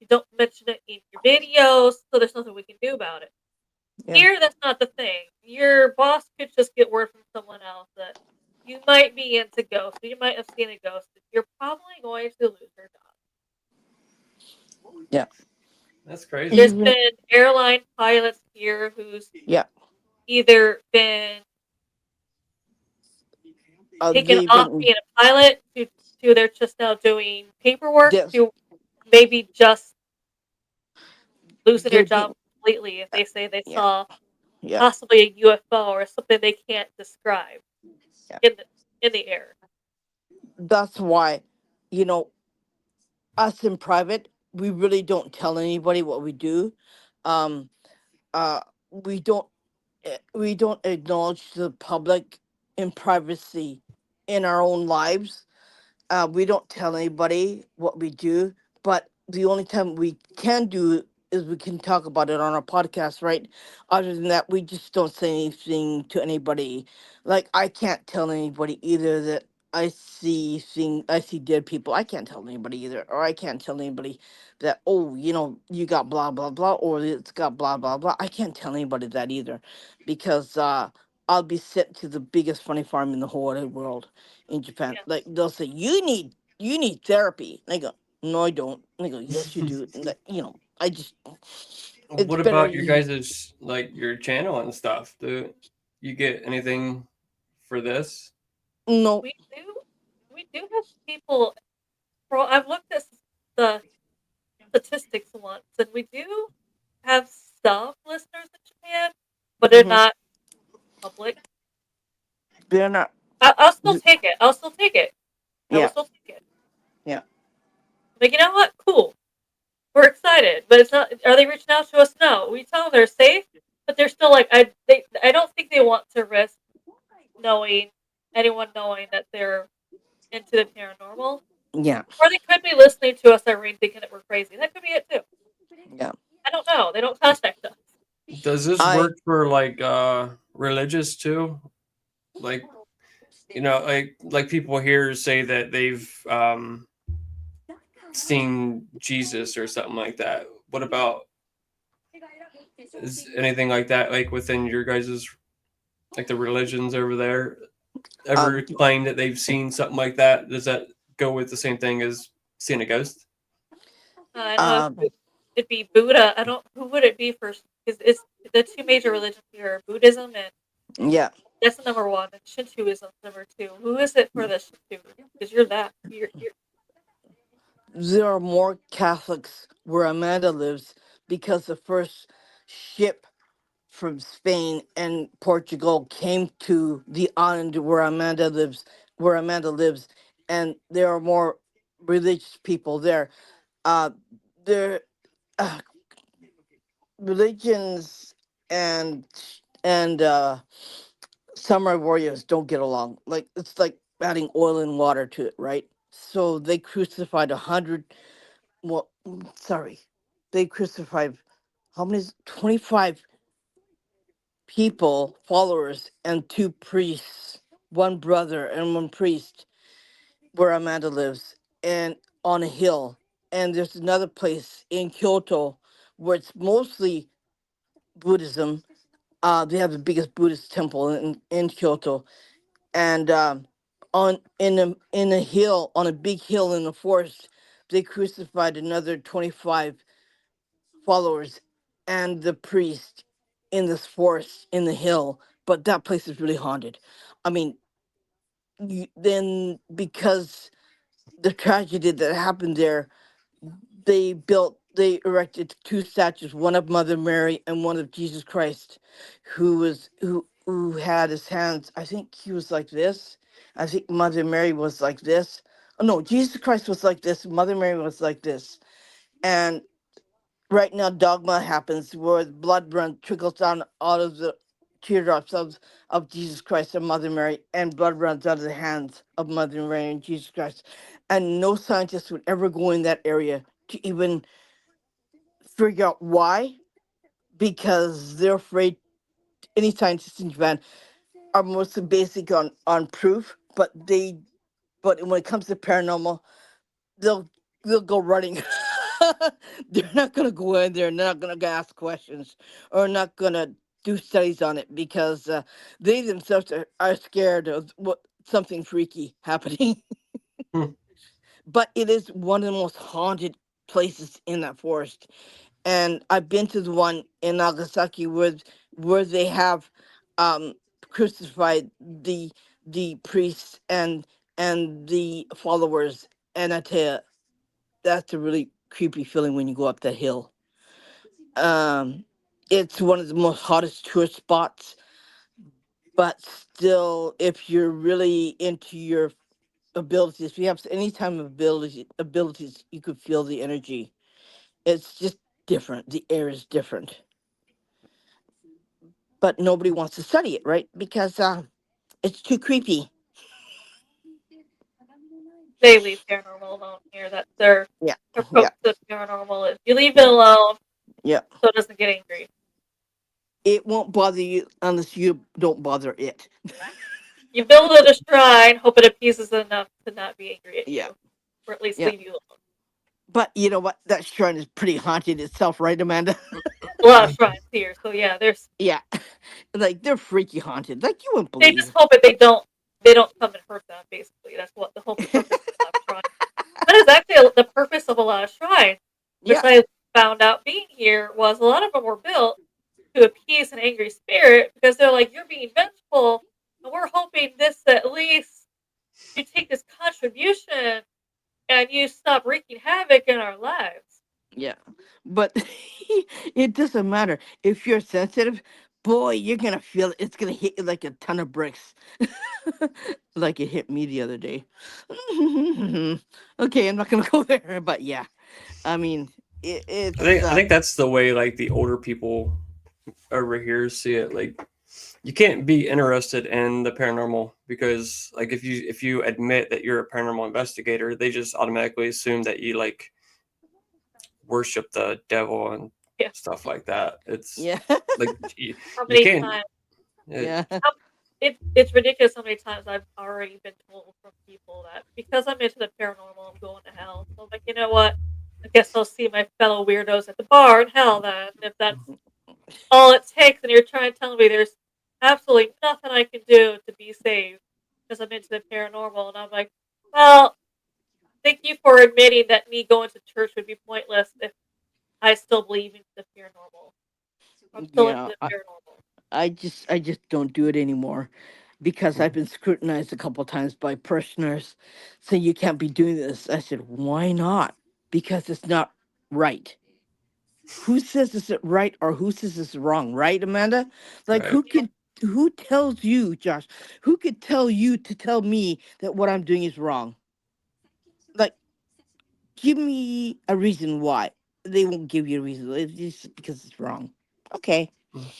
you don't mention it in your videos, so there's nothing we can do about it. yeah. Here, that's not the thing. Your boss could just get word from someone else that you might be into ghosts, or you might have seen a ghost. You're probably going to lose your job. Yeah. That's crazy. There's Even been airline pilots here who's yeah. either been taken They've off been being a pilot to they're just now doing paperwork this. to maybe just losing their They're job being completely if they say they yeah. saw Yeah. possibly a UFO or something they can't describe Yeah. in the air. That's why, you know, us in private, we really don't tell anybody what we do. Um. Uh. We don't. We don't acknowledge the public in privacy in our own lives. We don't tell anybody what we do, but the only time we can do is we can talk about it on our podcast, right? Other than that, we just don't say anything to anybody. Like I can't tell anybody either that I see dead people. I can't tell anybody either, or I can't tell anybody that you got blah blah blah, or it's got blah blah blah. I can't tell anybody that either, because I'll be sent to the biggest funny farm in the whole wide world in Japan. Yeah. Like they'll say, you need therapy. And I go, no, I don't. And they go, yes, you do. And I just it's What better. about your guys' like your channel and stuff? Do you get anything for this? No. We do have people. I've looked at the statistics once, and we do have some listeners in Japan, but they're Mm-hmm. not public. They're not. I'll still take it. I'll still take it. I will Yeah. still take it. Yeah. Like, you know what? Cool. We're excited, but it's not. Are they reaching out to us? No. We tell them they're safe, but they're still like, I don't think they want to risk knowing anyone knowing that they're into the paranormal, Yeah. or they could be listening to us, Irene, thinking that we're crazy. That could be it too. Yeah. I don't know. They don't contact us. Does this I work for like religious too? Like like people here say that they've seen Jesus or something like that. What about is anything like that like within your guys's like the religions over there ever um claim that they've seen something like that? Does that go with the same thing as seeing a ghost? I know um it'd be Buddha. I don't. Who would it be first? Because it's the two major religions here are Buddhism and yeah. that's the number one, and Shintoism number two. Who is it for the Shinto? Because you're that. You're There are more Catholics where Amanda lives, because the first ship from Spain and Portugal came to the island where Amanda lives, and there are more religious people there. Uh, their uh, religions and and samurai warriors don't get along. Like it's like adding oil and water to it, right? So they crucified 100. Well, sorry, they crucified how many? 25 people, followers, and two priests, one brother and one priest, where Amanda lives, and on a hill. And there's another place in Kyoto where it's mostly Buddhism. They have the biggest Buddhist temple in Kyoto, and on in a hill, on a big hill in the forest, they crucified another 25 followers and the priest in this forest in the hill. But that place is really haunted. I mean, then because the tragedy that happened there, they erected two statues, one of Mother Mary and one of Jesus Christ, who had his hands. I think he was like this. I think Mother Mary was like this. Oh no, Jesus Christ was like this. Mother Mary was like this. And right now dogma happens where the blood run trickles down out of the teardrops of Jesus Christ and Mother Mary, and blood runs out of the hands of Mother Mary and Jesus Christ. And no scientist would ever go in that area to even figure out why, because they're afraid. Any scientists in Japan are mostly basic on proof, but when it comes to paranormal, they'll they'll go running. They're not gonna go in there and they're not gonna ask questions or not gonna do studies on it because they themselves are scared of what something freaky happening. Hmm. But it is one of the most haunted places in that forest. And I've been to the one in Nagasaki where they have um crucified the priests and the followers, and I tell you, that's a really creepy feeling when you go up that hill. Um, it's one of the most hottest tourist spots, but still, if you're really into your abilities, if you have any time of abilities, you could feel the energy. It's just different. The air is different, but nobody wants to study it, right? Because it's too creepy. They leave paranormal alone here. That's their Yeah, approach yeah, to paranormal is you leave it yeah, alone yeah. so it doesn't get angry. It won't bother you unless you don't bother it. You build it a shrine, hope it appeases it enough to not be angry at Yeah, you, or at least yeah. leave you alone. But you know what? That shrine is pretty haunted itself, right, Amanda? A lot of shrines here, so yeah, there's Yeah, like they're freaky haunted. Like you wouldn't they just believe. hope that they don't come and hurt them. Basically, that's what the whole purpose of a lot of shrines. That is actually the purpose of a lot of shrines, which Yeah, I found out being here was a lot of them were built to appease an angry spirit because they're like, you're being vengeful, and we're hoping this at least you take this contribution and you stop wreaking havoc in our lives. yeah. But it doesn't matter if you're sensitive. Boy, you're gonna feel it. It's gonna hit you like a ton of bricks, like it hit me the other day. Okay, I'm not gonna go there, but yeah. I mean, I it's think I think that's the way like the older people over here see it. Like you can't be interested in the paranormal because like if you admit that you're a paranormal investigator, they just automatically assume that you like worship the devil and Yeah. stuff like that. It's yeah, like you, How you many can't. times? It, yeah, It's ridiculous how many times I've already been told from people that because I'm into the paranormal, I'm going to hell. So I'm like, you know what? I guess I'll see my fellow weirdos at the bar in hell then. If that's all it takes, and you're trying to tell me there's absolutely nothing I can do to be saved because I'm into the paranormal, and I'm like, well, thank you for admitting that me going to church would be pointless if I still believe in the paranormal. I'm still into yeah. the paranormal. I just don't do it anymore because I've been scrutinized a couple times by parishioners saying you can't be doing this. I said, why not? Because it's not right. who says this is right or who says this is wrong, right, Amanda? Like Right. who tells you, Josh? Who could tell you to tell me that what I'm doing is wrong? Like, give me a reason why. They won't give you a reason. It's just because it's wrong. Okay. Mm.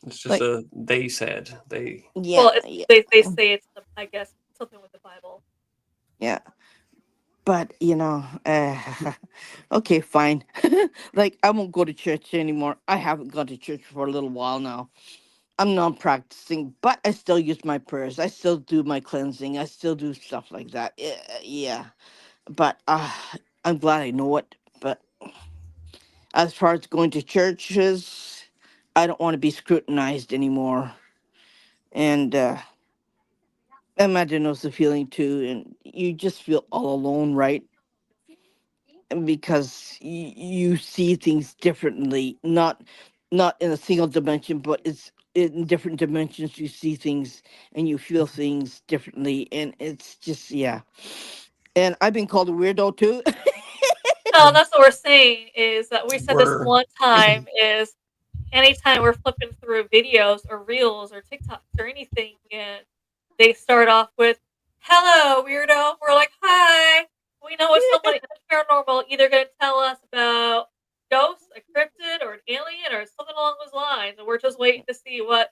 It's just Like, a they said they. yeah, Well, it's, yeah, they say it's I guess something with the Bible. yeah. But okay, fine. Like, I won't go to church anymore. I haven't gone to church for a little while now. I'm not practicing, but I still use my prayers. I still do my cleansing. I still do stuff like that. Yeah. But I'm glad I know it. But as far as going to churches, I don't want to be scrutinized anymore. And Imagine knows the feeling too, and you just feel all alone, right? And because you see things differently, not in a single dimension, but it's in different dimensions. You see things and you feel things differently, and it's just, yeah. And I've been called a weirdo too. No, that's what we're saying is that we said this Were one time is anytime we're flipping through videos or reels or TikToks or anything, and they start off with "Hello, weirdo." We're like, "Hi." We know it's somebody in the paranormal either going to tell us about ghosts, a cryptid, or an alien, or something along those lines, and we're just waiting to see what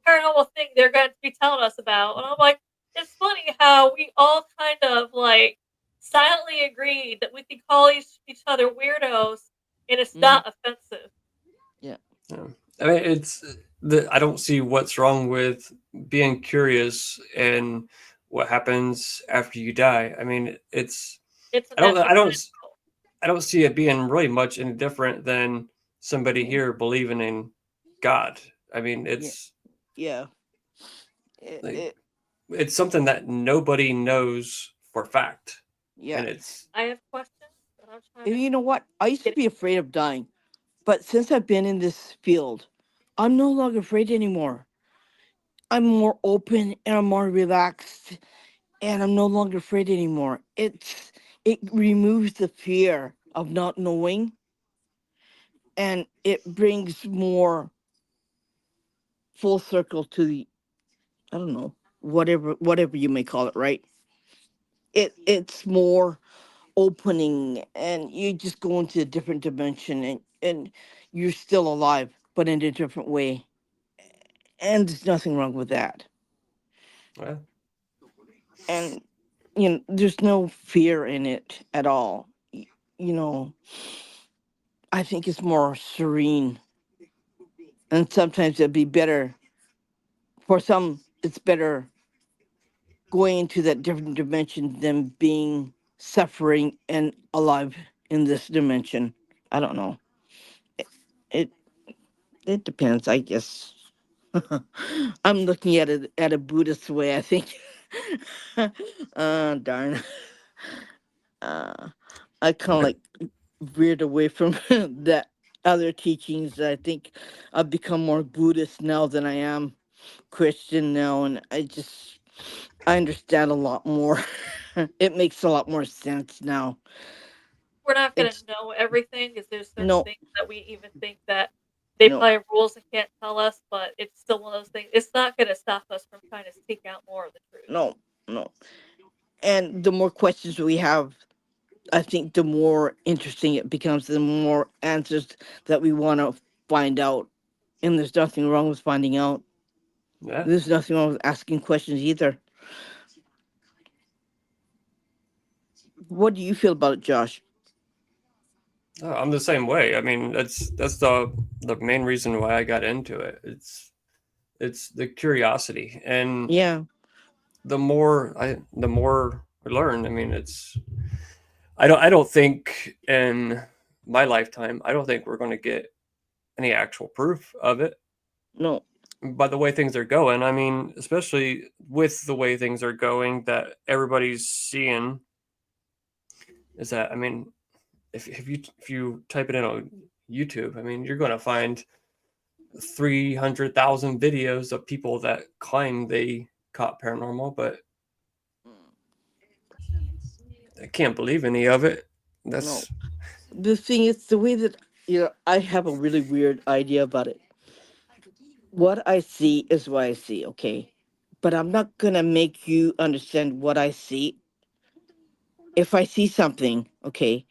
paranormal thing they're going to be telling us about. And I'm like, it's funny how we all kind of like silently agreed that we could call each other weirdos, and it's Mhm. not offensive. Yeah, yeah. I mean, I don't see what's wrong with being curious and what happens after you die. I mean, It's a I don't natural I don't potential. I don't see it being really much any different than somebody yeah, here believing in God. I mean, yeah, it's yeah. It, like it, it's something that nobody knows for fact, yeah. and it's I have questions, but I'm trying And to you know what? I used to get. be afraid of dying, but since I've been in this field, I'm no longer afraid anymore. I'm more open and I'm more relaxed, and I'm no longer afraid anymore. It removes the fear of not knowing, and it brings more full circle to the, I don't know, whatever you may call it, right? It's more opening, and you just go into a different dimension, and you're still alive but in a different way, and there's nothing wrong with that. well, And there's no fear in it at all. You know, I think it's more serene, and sometimes it'd be better for some. It's better going into that different dimension than being suffering and alive in this dimension. I don't know. It it depends, I guess. I'm looking at it at a Buddhist way, I think. Darn. Uh, I kind of I, like veered away from that other teachings. I think I've become more Buddhist now than I am Christian now, and I understand a lot more. It makes a lot more sense now. We're not gonna It's know everything because there's certain no, things that we even think that they no, probably have rules and can't tell us, but it's still one of those things. It's not gonna stop us from trying to seek out more of the truth. no, no. And the more questions we have, I think the more interesting it becomes, the more answers that we want to find out. And there's nothing wrong with finding out. yeah, There's nothing wrong with asking questions either. What do you feel about it, Josh? I'm the same way. I mean, that's the main reason why I got into it. It's the curiosity, and Yeah, the more I learn. I mean, I don't think in my lifetime I don't think we're going to get any actual proof of it no, by the way things are going. I mean, especially with the way things are going that everybody's seeing is that I mean, if you type it in on YouTube, I mean, you're going to find 300,000 videos of people that claim they caught paranormal, but I can't believe any of it. no. That's The thing is, the way that I have a really weird idea about it. What I see is what I see, okay? But I'm not gonna make you understand what I see. If I see something, okay,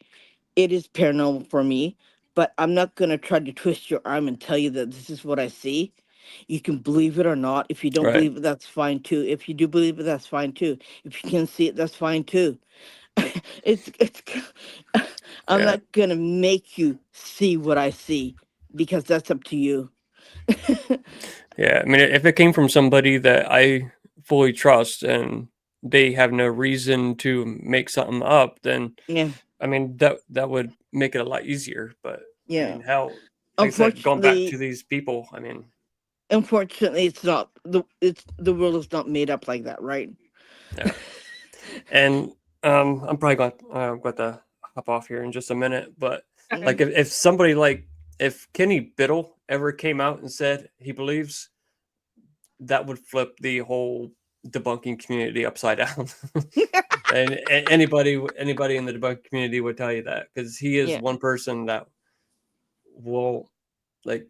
it is paranormal for me, but I'm not gonna try to twist your arm and tell you that this is what I see. You can believe it or not. If you don't Right. believe it, that's fine too. If you do believe it, that's fine too. If you can see it, that's fine too. it's I'm Yeah. not gonna make you see what I see because that's up to you. Yeah. I mean, if it came from somebody that I fully trust and they have no reason to make something up, then Yeah, I mean that would make it a lot easier. But I yeah. mean, how, like I said, going back to Unfortunately, these people, I mean, unfortunately, it's the world is not made up like that, right? yeah. And I'm probably going to hop off here in just a minute, but Okay. like Mhm. if somebody like if Kenny Biddle ever came out and said he believes, that would flip the whole debunking community upside down. And anybody in the debunking community would tell you that because he is Yeah. one person that will, like,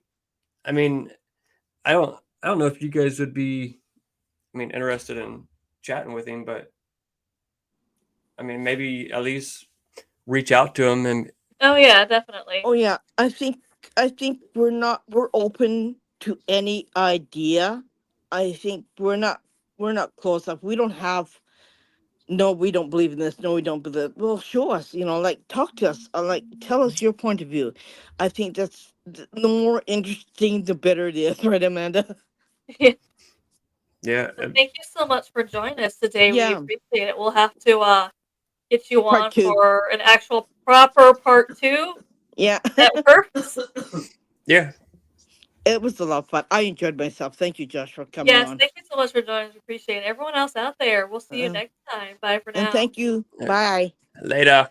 I mean, I don't know if you guys would be, I mean, interested in chatting with him, but I mean, maybe at least reach out to him and Oh yeah, definitely. Oh yeah. I think we're open to any idea. I think we're not close enough. We don't have no, we don't believe in this. No, we don't believe. Well, show us. Like talk to us. Like tell us your point of view. I think that's the more interesting, the better it is, right, Amanda? Yeah. yeah, So thank you so much for joining us today. We Yeah. appreciate it. We'll have to get you Part on two. for an actual proper part two. Yeah. That works. yeah. It was a lot of fun. I enjoyed myself. Thank you, Josh, for coming Yes, on. thank you so much for joining us. We appreciate it. Everyone else out there, we'll see you Uh, next time. Bye for and now. thank you. Yeah. Bye. Later.